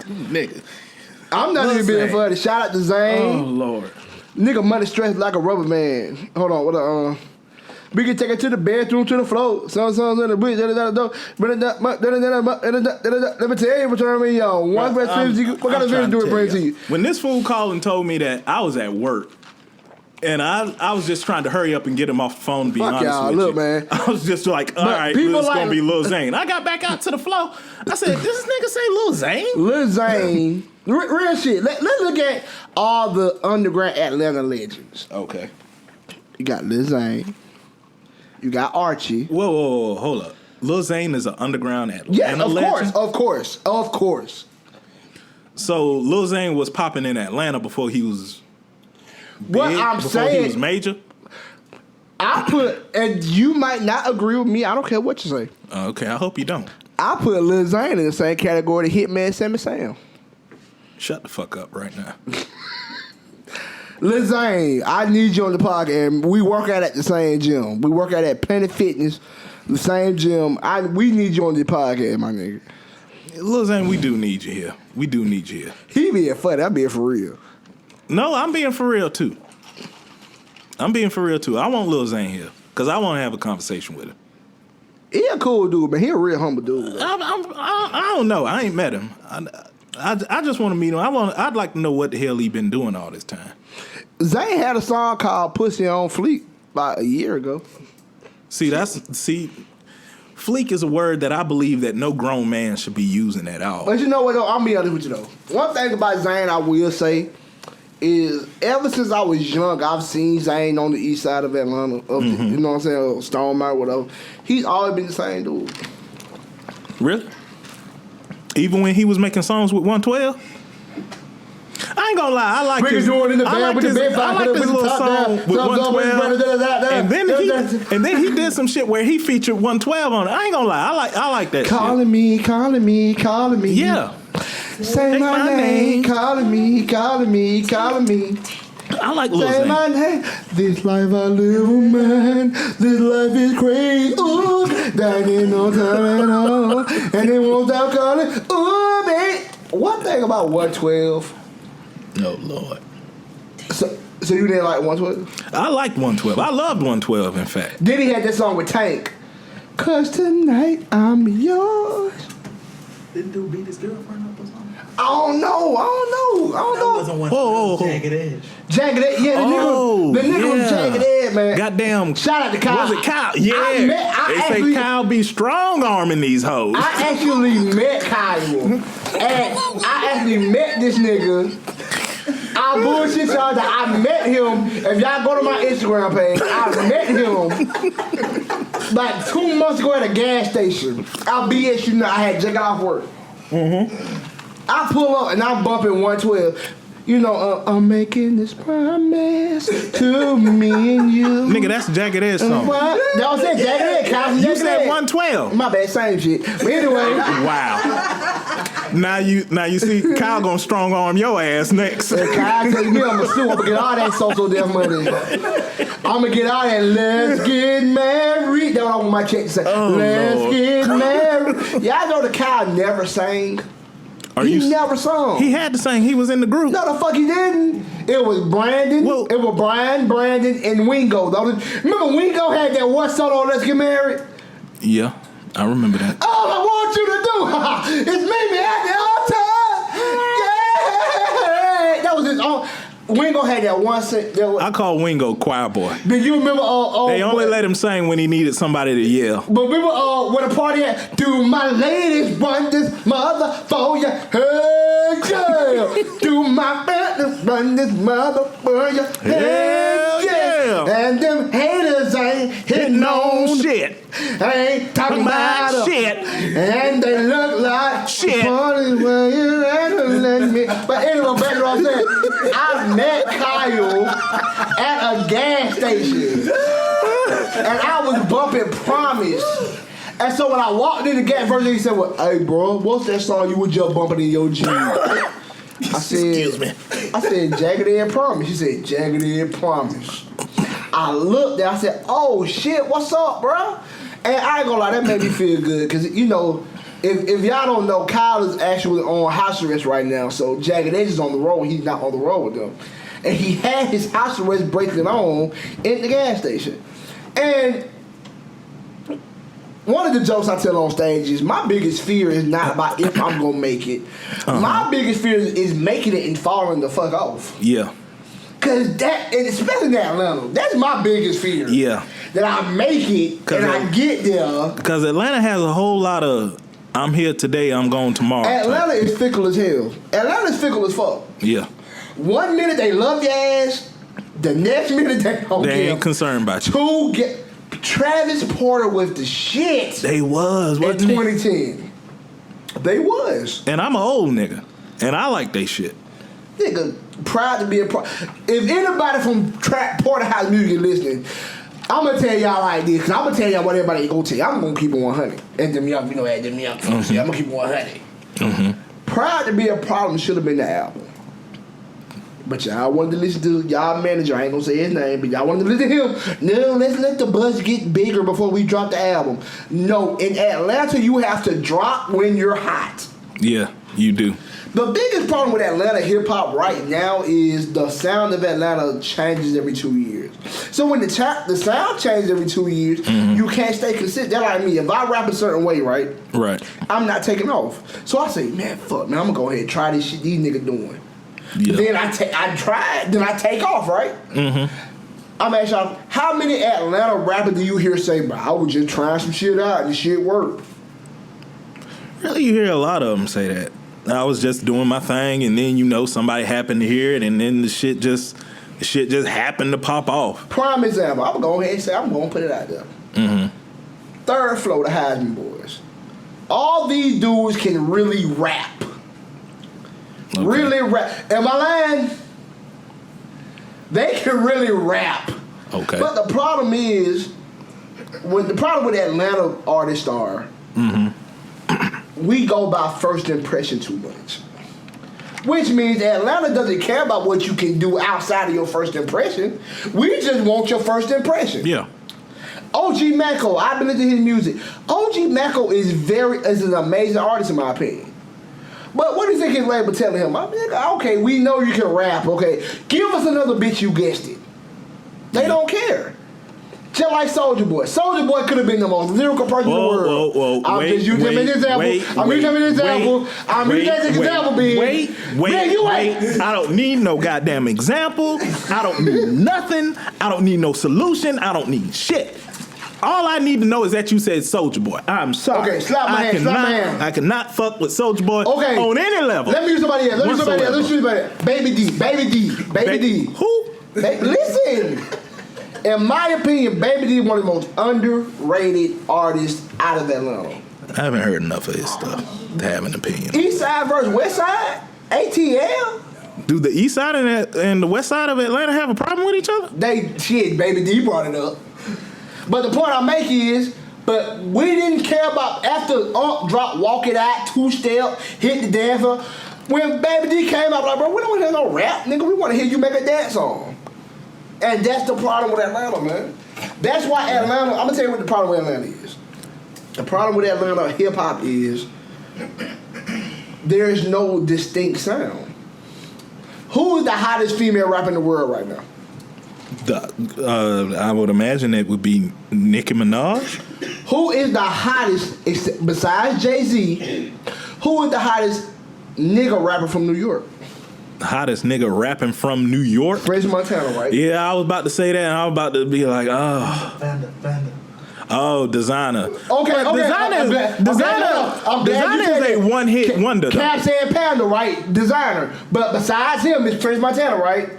Nigga. I'm not Lil even being Zane. funny. Shout out to Zane. Oh, Lord. Nigga money stressed like a rubber man. Hold on, we can take it to the bedroom, to the floor. Some on the bridge. Let me tell you what I mean, y'all. One best what kind of video do it bring to you? When this fool called and told me that I was at work, and I was just trying to hurry up and get him off the phone, to be Fuck honest y'all, with look, you. man. I was just like, all right, people it's like- going to be Lil Zane. I got back out to the floor. I said, this nigga say Lil Zane? Lil Zane, real shit. Let's look at all the underground Atlanta legends. Okay. You got Lil Zane. You got Archie. Whoa, hold up. Lil Zane is an underground Atlanta Yeah, legend? of course. So Lil Zane was popping in Atlanta before he was big, What I'm before saying, he was major? and you might not agree with me. I don't care what you say. Okay, I hope you don't. I put Lil Zane in the same category to Hitman Sammy Sam. Shut the fuck up right now. Lil Zane, I need you on the podcast. And we work out at the same gym. We work out at Planet Fitness, the same gym. We need you on the podcast, my nigga. Lil Zane, we do need you here. We do need you here. He being funny. I being for real. No, I'm being for real too. I want Lil Zane here because I want to have a conversation with him. He a cool dude, man. He a real humble dude. Though. I don't know. I ain't met him. I just want to meet him. I'd like to know what the hell he been doing all this time. Zane had a song called "Pussy on Fleek" about a year ago. Fleek is a word that I believe that no grown man should be using at all. But you know what, though? I'm be honest with you, though. One thing about Zane I will say is ever since I was young, I've seen Zane on the east side of Atlanta. You know what I'm saying? Or Stone Mountain, whatever. He's always been the same dude. Really? Even when he was making songs with 112? I ain't gonna lie, I like his little song with 112. And then he did some shit where he featured 112 on it. I ain't gonna lie, I like that calling me. Yeah. Say my name, calling me. I like Lil Say Zane. my name. This life I live, man. This life is crazy. Ooh, that ain't no time at all. And they won't stop calling. Ooh, babe. One thing about 112. No, Lord. So you didn't like 112? I liked 112. I loved 112, in fact. Then he had that song with Tank. 'Cause tonight I'm yours. Didn't dude beat his girlfriend up or something? I don't know. That wasn't one. Whoa. Jagged Edge. Jagged Edge, yeah, the nigga was Jagged Edge, man. Goddamn. Shout out to Kyle. Was it Kyle? Yeah. They say Kyle be strong arming these hoes. I actually met Kyle. And I actually met this nigga. I bullshit y'all that I met him. If y'all go to my Instagram page, I met him like 2 months ago at a gas station. I'll BS you know, I had just got off work. I pull up and I'm bumping 112. You know, I'm making this promise to me and you. Nigga, that's Jagged Edge song. What? That was it, Jagged Edge. Kyle, You Jagged said Edge. 112. My bad, same shit. But anyway. Wow. Now you see Kyle gonna strong arm your ass next. Hey, Kyle tell me I'm gonna sue. I'm gonna get all that social death money. I'm gonna get all that. Let's get married. That's what I want my check to say. Let's Lord. get married. Y'all know the Kyle never sang. He never sung. He had to sing. He was in the group. No, the fuck he didn't. It was Brandon. Well- it was Brian, Brandon, and Wingo. Remember Wingo had that one song on Let's Get Married? Yeah, I remember that. All I want you to do is meet me at the altar. Yeah. That was his own. Wingo had that one set. I call Wingo choir boy. Did you remember? They only let him sing when he needed somebody to yell. But remember when the party at? Do my ladies run this mother for ya? Hey, yeah. Do my fellas run this mother for ya? Hell yeah. And them haters ain't hitting on shit. Ain't talking about shit. And they look like Shit. funny when you let me. But anyway, back to what I'm saying. I met Kyle at a gas station. And I was bumping Promise. And so when I walked in the gas, first thing he said was, "Hey, bro, what's that song you were just bumping in your Jeep?" I said, "Excuse me." I said, "Jagged Edge Promise." He said, "Jagged Edge Promise." I looked there, I said, "Oh shit, what's up, bro?" And I ain't gonna lie, that made me feel good, cause you know, if y'all don't know, Kyle is actually on house arrest right now. So Jagged Edge is on the road, he's not on the road with them. And he had his house arrest bracelet on in the gas station. And one of the jokes I tell on stage is my biggest fear is not about if I'm gonna make it. My biggest fear is making it and falling the fuck off. Yeah. Cause that, and especially in Atlanta, that's my biggest fear. Yeah. That I make it and I get there. Because Atlanta has a whole lot of I'm here today, I'm gone tomorrow. Atlanta is fickle as hell. Atlanta is fickle as fuck. Yeah. 1 minute they love your ass, the next minute they don't care. They ain't concerned about you. Travis Porter was the shit. They was, in wasn't it? 2010. They was. And I'm an old nigga. And I like they shit. Nigga, proud to be a part. If anybody from Porterhouse Music listening, I'm gonna tell y'all like this, cause I'm gonna tell y'all what everybody ain't gonna tell you. I'm gonna keep it 100. And them young, you know, at them young folks, I'm gonna keep it 100. Proud to be a Problem should have been the album. But y'all wanted to listen to y'all manager. I ain't gonna say his name, but y'all wanted to listen to him. No, let's let the buzz get bigger before we drop the album. No, in Atlanta, you have to drop when you're hot. Yeah, you do. The biggest problem with Atlanta hip-hop right now is the sound of Atlanta changes every 2 years. So when the sound changes every 2 years, you can't stay consistent. They're like me. If I rap a certain way, right? Right. I'm not taking off. So I say, man, fuck, man, I'm gonna go ahead and try this shit these niggas doing. Yeah. Then I try it, then I take off, right? I'm asking y'all, how many Atlanta rappers do you hear say, bro, I was just trying some shit out and the shit worked? Really, you hear a lot of them say that. I was just doing my thing, and then, you know, somebody happened to hear it, and then the shit just happened to pop off. Prime example, I'm gonna go ahead and say, I'm gonna put it out there. Third Flow, the Heisman Boys. All these dudes can really rap. Okay. Really rap. Am I lying? They can really rap. Okay. But the problem is, the problem with Atlanta artists are, we go by first impression too much. Which means Atlanta doesn't care about what you can do outside of your first impression. We just want your first impression. Yeah. OG Mako, I've been listening to his music. OG Mako is an amazing artist in my opinion. But what do you think his label telling him? I'm like, okay, we know you can rap. Okay, give us another bitch. You guessed it. They don't care. Just like Soulja Boy. Soulja Boy could have been the most lyrical person in the world. I'm just using him as an example. I'm using him as an example. I'm using him as an example, B. Wait. I don't need no goddamn example. I don't need nothing. I don't need no solution. I don't need shit. All I need to know is that you said Soulja Boy. I'm sorry. Okay, slap my hand. I cannot fuck with Soulja Boy on any level. Let me use somebody else. Baby D. Who? Listen. In my opinion, Baby D is one of the most underrated artists out of Atlanta. I haven't heard enough of his stuff to have an opinion. East Side versus West Side? ATL? Do the East Side and the West Side of Atlanta have a problem with each other? Baby D brought it up. But the point I make is, but we didn't care about after Ump dropped Walk It Out, Two Step, Hit the Dancer. When Baby D came out, like, bro, we don't want to hear no rap, nigga. We want to hear you make a dance song. And that's the problem with Atlanta, man. That's why Atlanta, I'm going to tell you what the problem with Atlanta is. The problem with Atlanta hip-hop is there is no distinct sound. Who is the hottest female rapper in the world right now? I would imagine it would be Nicki Minaj. Who is the hottest, besides Jay-Z, who is the hottest nigga rapper from New York? Hottest nigga rapping from New York? Fresh Montana, right? Yeah, I was about to say that, and I was about to be like, Fanda. oh, Designer. Okay. Designer is a one-hit wonder, though. Cap and Panda, right? Designer. But besides him, it's Fresh Montana, right?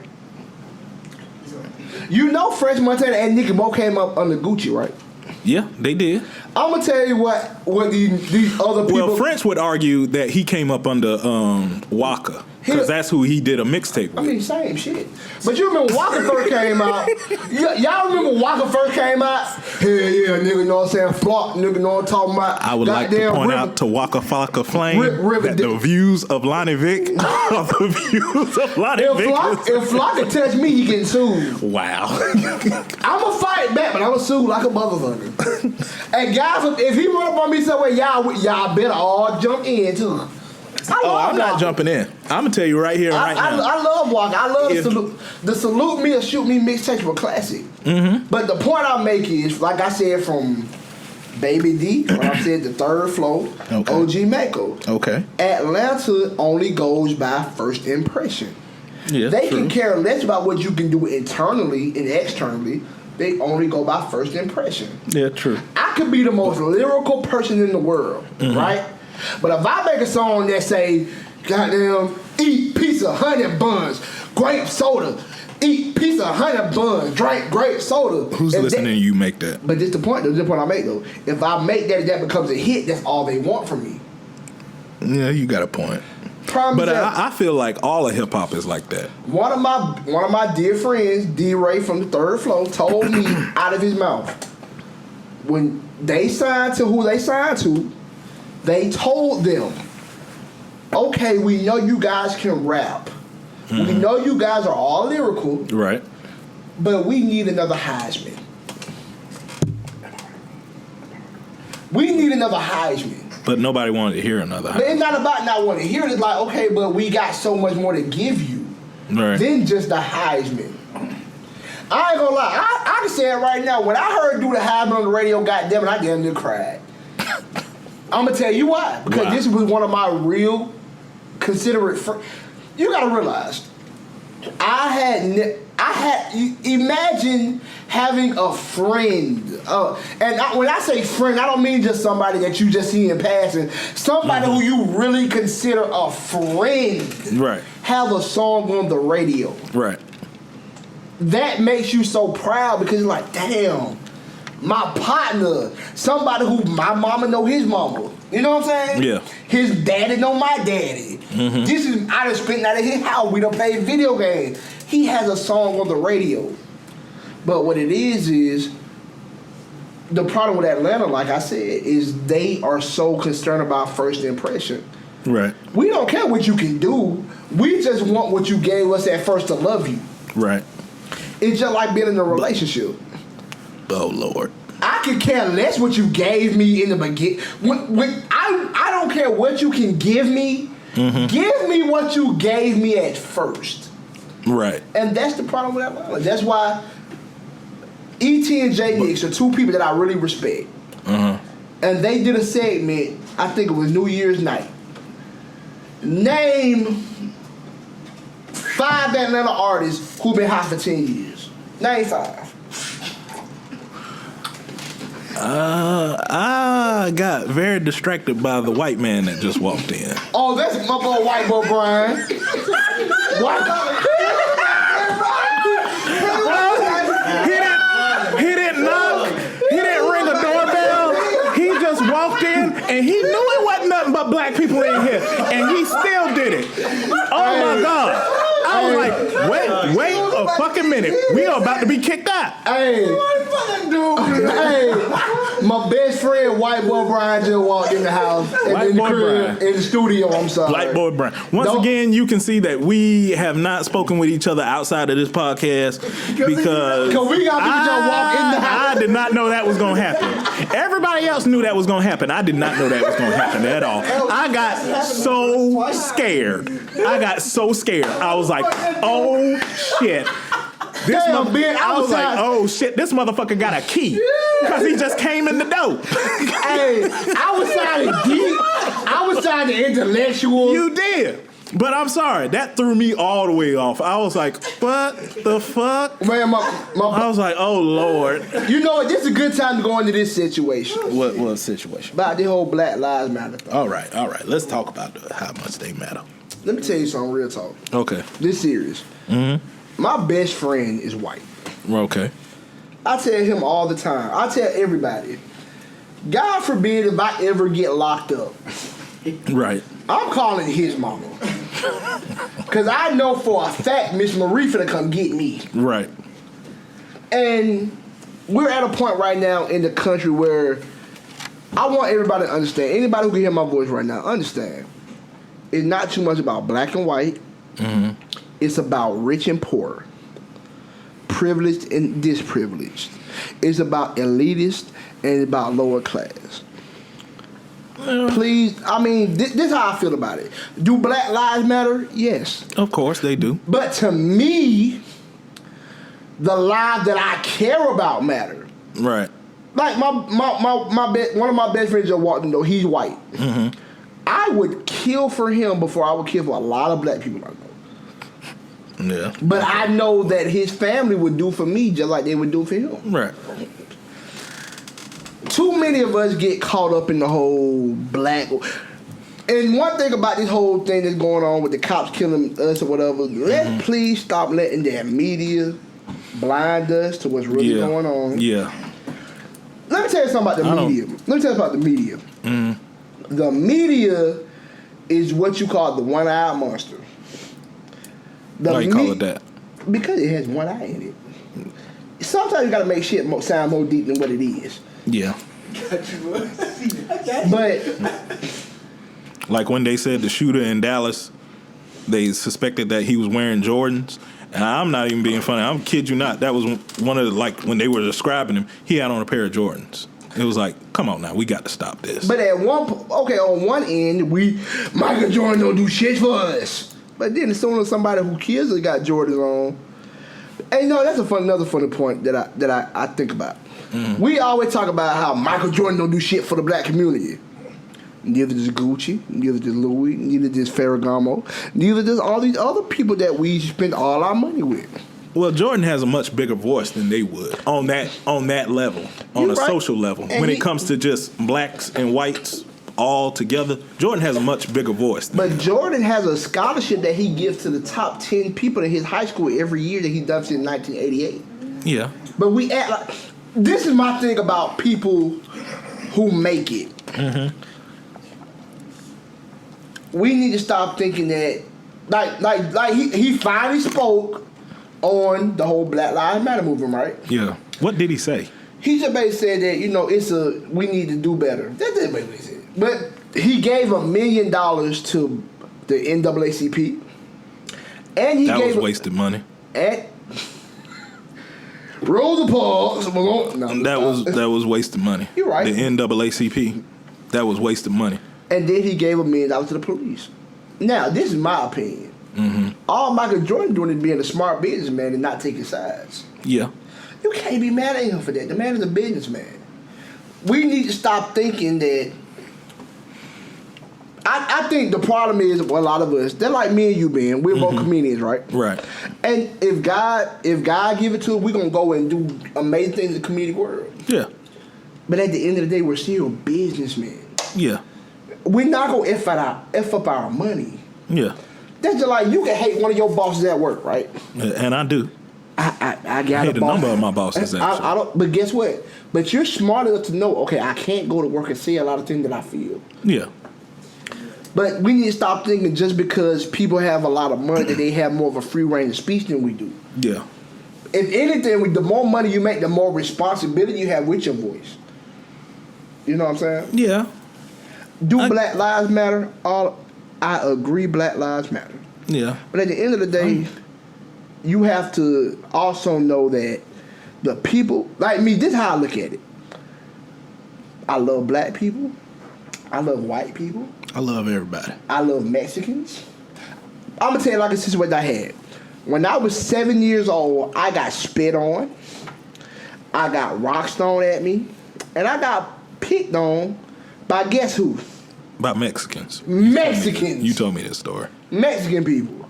You know Fresh Montana and Nicki both came up under Gucci, right? Yeah, they did. I'm gonna tell you what these other people. Well, French would argue that he came up under Waka because that's who he did a mixtape with. I mean, same shit. But you remember Waka first came out? Y'all remember Waka first came out? Hell yeah, nigga, know what I'm saying? Flock, nigga, know what I'm talking about? I would like to point out to Waka Flocka Flame that the views of Lonnie Vic are the views of Lonnie Vic. If Flock can touch me, he getting sued. Wow. I'm gonna fight back, but I'm gonna sue like a motherfucker. And guys, if he run up on me somewhere, y'all better all jump in too. I'm not jumping in. I'm gonna tell you right here, right now. I love Walker. I love the Salute Me or Shoot Me mixtapes were classic. Mm-hmm. But the point I make is, like I said, from Baby D, when I said the third flow, okay. OG Mako. Okay. Atlanta only goes by first impression. Yeah, they can care less about what you can do internally and externally. They only go by first impression. Yeah, true. I could be the most lyrical person in the world, right? But if I make a song that say, goddamn, eat piece of honey buns, grape soda, eat piece of honey buns, drink grape soda. Who's listening to you make that? But this the point I make though. If I make that becomes a hit, that's all they want from me. Yeah, you got a point. But I feel like all of hip hop is like that. One of my dear friends, D Ray from the Third Flow, told me out of his mouth, when they signed to who they signed to, they told them, okay, we know you guys can rap. Mm-hmm. We know you guys are all lyrical. Right. But we need another Heisman. We need another Heisman. But nobody wanted to hear another Heisman. But it's not about not wanting to hear it. It's like, okay, but we got so much more to give you than just the Heisman. I ain't gonna lie. I can say it right now. When I heard Do the Heisman on the radio, goddamn it, I damn near cried. I'm gonna tell you why. Because this was one of my real considerate friends. You gotta realize, imagine having a friend. When I say friend, I don't mean just somebody that you just see in passing. Somebody who you really consider a friend. Right. Have a song on the radio. Right. That makes you so proud because it's like, damn, my partner, somebody who my mama know his mama. You know what I'm saying? Yeah. His daddy know my daddy. Mm-hmm. This is, I done spent out of his house. We done played video games. He has a song on the radio. But what it is the problem with Atlanta, like I said, is they are so concerned about first impression. Right. We don't care what you can do. We just want what you gave us at first to love you. Right. It's just like being in a relationship. Oh, Lord. I could care less what you gave me in the beginning. I don't care what you can give me. Mm-hmm. Give me what you gave me at first. Right. And that's the problem with Atlanta. That's why E.T. and J. Nix are two people that I really respect. Uh-huh. And they did a segment, I think it was New Year's night. Name 5 Atlanta artists who've been hot for 10 years. Name 5. I got very distracted by the white man that just walked in. Oh, that's my boy, White Boy Brian. He didn't knock. He didn't ring a doorbell. He just walked in, and he knew it wasn't nothing but black people in here, and he still did it. Oh my God! I was like, wait a fucking minute. We are about to be kicked out. Hey, my best friend, White Boy Brian, just walked in the house. White Boy Brian. In the studio, I'm sorry. White Boy Brian. Once again, you can see that we have not spoken with each other outside of this podcast because we got people just walk in the house. I did not know that was going to happen. Everybody else knew that was going to happen. I did not know that was going to happen at all. I got so scared. I was like, oh shit. I was like, oh shit, this motherfucker got a key. Because he just came in the door. Hey, I was sounding deep. I was sounding intellectual. You did. But I'm sorry, that threw me all the way off. I was like, what the fuck? Man, I was like, oh Lord. You know what? This is a good time to go into this situation. What situation? About the whole Black Lives Matter thing. All right. Let's talk about how much they matter. Let me tell you something real talk. Okay. This serious. Mm-hmm. My best friend is white. Okay. I tell him all the time. I tell everybody. God forbid if I ever get locked up. Right. I'm calling his mama. Because I know for a fact Miss Marie finna come get me. Right. And we're at a point right now in the country where I want everybody to understand. Anybody who can hear my voice right now, understand. It's not too much about black and white. Mm-hmm. It's about rich and poor. Privileged and disprivileged. It's about elitist and it's about lower class. Please, I mean, this is how I feel about it. Do Black Lives Matter? Yes. Of course they do. But to me, the lives that I care about matter. Right. Like one of my best friends just walked in the door. He's white. Mm-hmm. I would kill for him before I would kill for a lot of black people I know. Yeah. But I know that his family would do for me just like they would do for him. Right. Too many of us get caught up in the whole black. And one thing about this whole thing that's going on with the cops killing us or whatever, let's please stop letting that media blind us to what's really going on. Yeah. Let me tell you something about the media. Let me tell you about the media. Mm-hmm. The media is what you call the one-eyed monster. Why you call it that? Because it has one eye in it. Sometimes you gotta make shit sound more deep than what it is. Yeah. But like when they said the shooter in Dallas, they suspected that he was wearing Jordans. And I'm not even being funny. I'm kid you not. That was one of the, like, when they were describing him, he had on a pair of Jordans. It was like, come on now, we got to stop this. But on one end, Michael Jordan don't do shit for us. But then as soon as somebody who kills us got Jordans on, and that's another funny point that I think about. Mm. We always talk about how Michael Jordan don't do shit for the black community. Neither does Gucci, neither does Louis, neither does Ferragamo, neither does all these other people that we spend all our money with. Well, Jordan has a much bigger voice than they would on that level, on a social level. And when it comes to just blacks and whites all together, Jordan has a much bigger voice. But Jordan has a scholarship that he gives to the top 10 people in his high school every year that he does in 1988. Yeah. But we act like... This is my thing about people who make it. Mm-hmm. We need to stop thinking that, like he finally spoke on the whole Black Lives Matter movement, right? Yeah. What did he say? He just basically said that we need to do better. That's basically what he said. But he gave $1 million to the NAACP, and that was wasted money. Rosa Parks. That was wasted money. You're right. The NAACP, that was wasted money. And then he gave $1 million to the police. Now, this is my opinion. Mm-hmm. All Michael Jordan doing is being a smart businessman and not taking sides. Yeah. You can't be mad at him for that. The man is a businessman. We need to stop thinking that. I think the problem is, well, a lot of us, they're like me and you, Ben. We're both comedians, right? Right. And if God give it to us, we're going to go and do amazing things in the comedic world. Yeah. But at the end of the day, we're still businessmen. Yeah. We're not going to F up our money. Yeah. That's just like you can hate one of your bosses at work, right? And I do. I got hate a number of my bosses actually. I don't. But guess what? But you're smart enough to know, okay, I can't go to work and say a lot of things that I feel. Yeah. But we need to stop thinking just because people have a lot of money that they have more of a free range of speech than we do. Yeah. If anything, the more money you make, the more responsibility you have with your voice. You know what I'm saying? Yeah. Do Black Lives Matter? I agree, Black Lives Matter. Yeah. But at the end of the day, you have to also know that the people, like me, this is how I look at it. I love black people. I love white people. I love everybody. I love Mexicans. I'm going to tell you like a situation I had. When I was 7 years old, I got spit on. I got rocks thrown at me. And I got picked on by guess who? By Mexicans. Mexicans. You told me this story. Mexican people.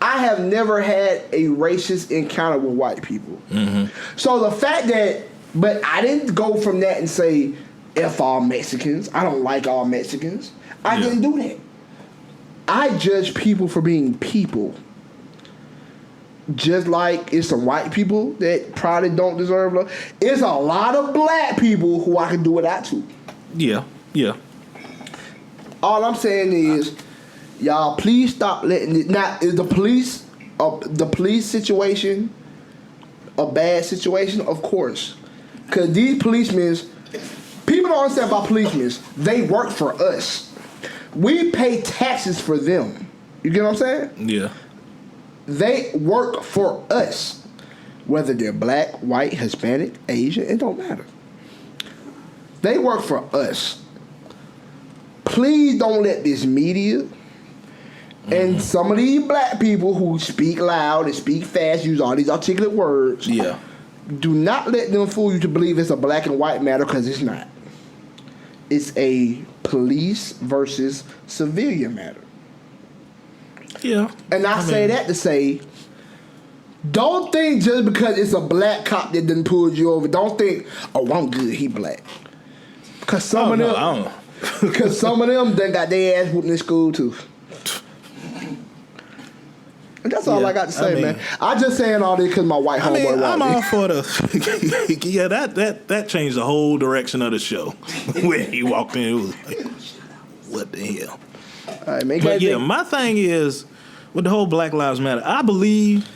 I have never had a racist encounter with white people. Mm-hmm. So the fact that, but I didn't go from that and say, F all Mexicans. I don't like all Mexicans. I didn't do that. I judge people for being people. just like it's some white people that probably don't deserve love, it's a lot of black people who I can do without too. Yeah. All I'm saying is, y'all, please stop letting it. Now, is the police situation a bad situation? Of course, because these policemen, people don't understand about policemen. They work for us. We pay taxes for them. You get what I'm saying? Yeah. They work for us. Whether they're black, white, Hispanic, Asian, it don't matter. They work for us. Please don't let this media and some of these black people who speak loud and speak fast, use all these articulate words. Yeah. Do not let them fool you to believe it's a black and white matter, because it's not. It's a police versus civilian matter. Yeah. And I say that to say, don't think just because it's a black cop that done pulled you over, don't think, oh, I'm good, he black. Because some of them, because some of them done got their ass whooped in school too. And that's all I got to say, man. I just saying all this because my white homeboy. I'm all for the. Yeah, that changed the whole direction of the show when he walked in. It was like, what the hell? All right, but yeah, my thing is with the whole Black Lives Matter. I believe.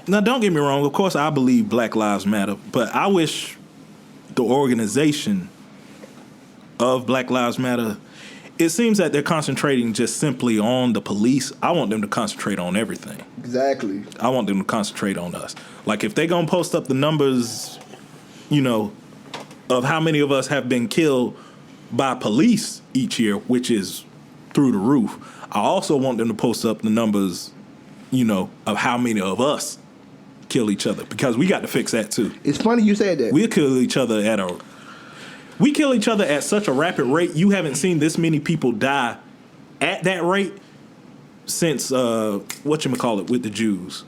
Now, don't get me wrong. Of course, I believe Black Lives Matter, but I wish the organization of Black Lives Matter. It seems that they're concentrating just simply on the police. I want them to concentrate on everything. Exactly. I want them to concentrate on us. Like, if they're going to post up the numbers, of how many of us have been killed by police each year, which is through the roof, I also want them to post up the numbers, of how many of us kill each other, because we got to fix that too. It's funny you said that. We kill each other at such a rapid rate. You haven't seen this many people die at that rate since whatchamacallit with the Jews.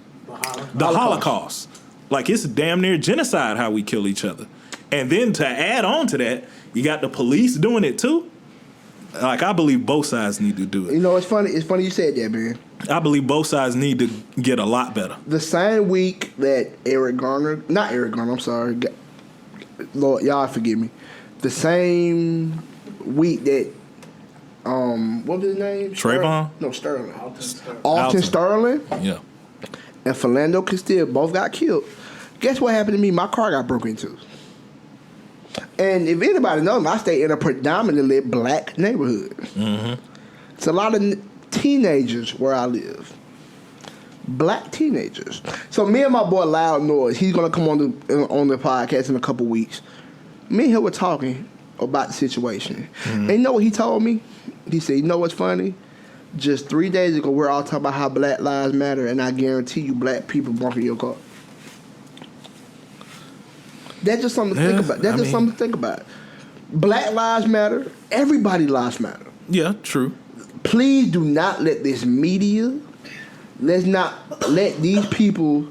The Holocaust. Like, it's damn near genocide how we kill each other. And then to add on to that, you got the police doing it too. Like, I believe both sides need to do it. It's funny you said that, man. I believe both sides need to get a lot better. The same week that I'm sorry. Lord, y'all forgive me. The same week that, what was his name? Trayvon? No, Sterling. Alton Sterling. Yeah. And Philando Castile both got killed. Guess what happened to me? My car got broken into. And if anybody knows, I stay in a predominantly black neighborhood. Mm-hmm. It's a lot of teenagers where I live. Black teenagers. So me and my boy Loud Noise, he's gonna come on the podcast in a couple weeks. Me and him were talking about the situation. Mm-hmm. And you know what he told me? He said, you know what's funny? Just 3 days ago, we're all talking about how Black Lives Matter, and I guarantee you black people bumping your car. That's just something to think about. Something to think about. Black lives matter. Everybody lives matter. Yeah, true. Please do not let this media, let's not let these people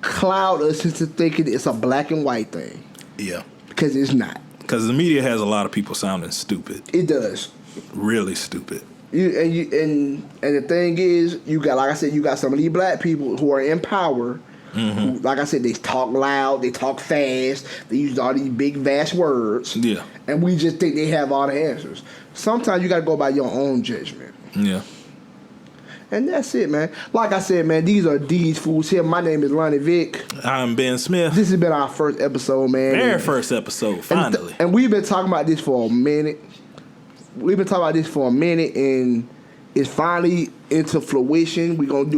cloud us into thinking it's a black and white thing. Yeah. Because it's not. Because the media has a lot of people sounding stupid. It does. Really stupid. And the thing is, you got, like I said, you got some of these black people who are in power. Mm-hmm. Who, like I said, they talk loud, they talk fast, they use all these big, vast words. Yeah. And we just think they have all the answers. Sometimes you got to go by your own judgment. Yeah. And that's it, man. Like I said, man, these are Dezefoolzheah. My name is Lonnie Vick. I'm Ben Smith. This has been our first episode, man. Very first episode, finally. And we've been talking about this for a minute. And it's finally into fruition. We're gonna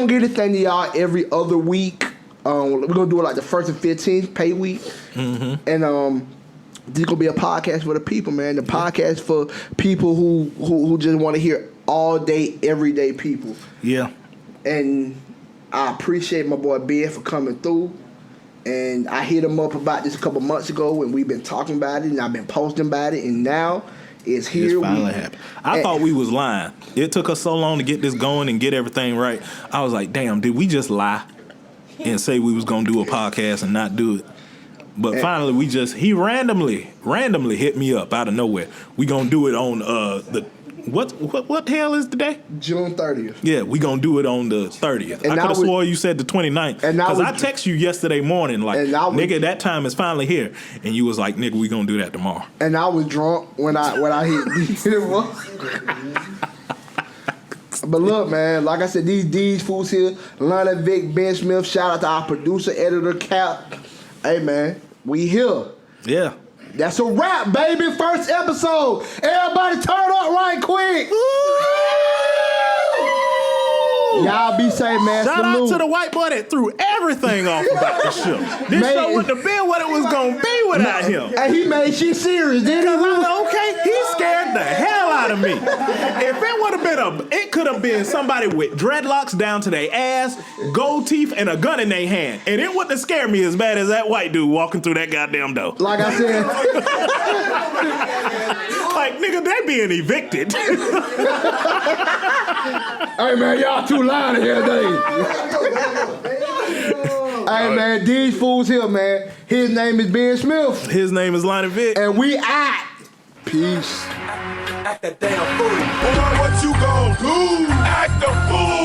get this thing to y'all every other week. We're gonna do it like the 1st and 15th pay week. Mm-hmm. And this is gonna be a podcast for the people, man. The podcast for people who just want to hear all day, everyday people. Yeah. And I appreciate my boy Ben for coming through. And I hit him up about this a couple months ago, and we've been talking about it, and I've been posting about it, and now it's here. It's finally happened. I thought we was lying. It took us so long to get this going and get everything right. I was like, damn, did we just lie and say we was going to do a podcast and not do it? But finally, he randomly hit me up out of nowhere. We going to do it on What the hell is the day? June 30th. Yeah, we gonna do it on the 30th. And I could have was- swore you said the 29th. And Because I was- text you yesterday morning like, And I was- nigga, that time is finally here. And you was like, nigga, we gonna do that tomorrow. And I was drunk when I hit But look, man, like I said, these fools here, Lana Vic, Ben Smith, shout out to our producer, editor, Cap. Hey, man, we here. Yeah. That's a wrap, baby. First episode. Everybody turn up right quick. Y'all be safe, man. Shout Salute. out to the white boy that threw everything off about the show. This Man. show wouldn't have been what it was gonna be without him. And he made shit serious, didn't he? Okay, he scared the hell out of me. If it would have been it could have been somebody with dreadlocks down to their ass, gold teeth, and a gun in their hand, and it wouldn't have scared me as bad as that white dude walking through that goddamn door. Like I said, Like, nigga, they being evicted. hey man, y'all too loud in here today. Hey man, these fools here, man. His name is Ben Smith, His name is Lonnie Vic. and we out. Peace. Act that damn fool. Boy, what you gon' do? Act the fool.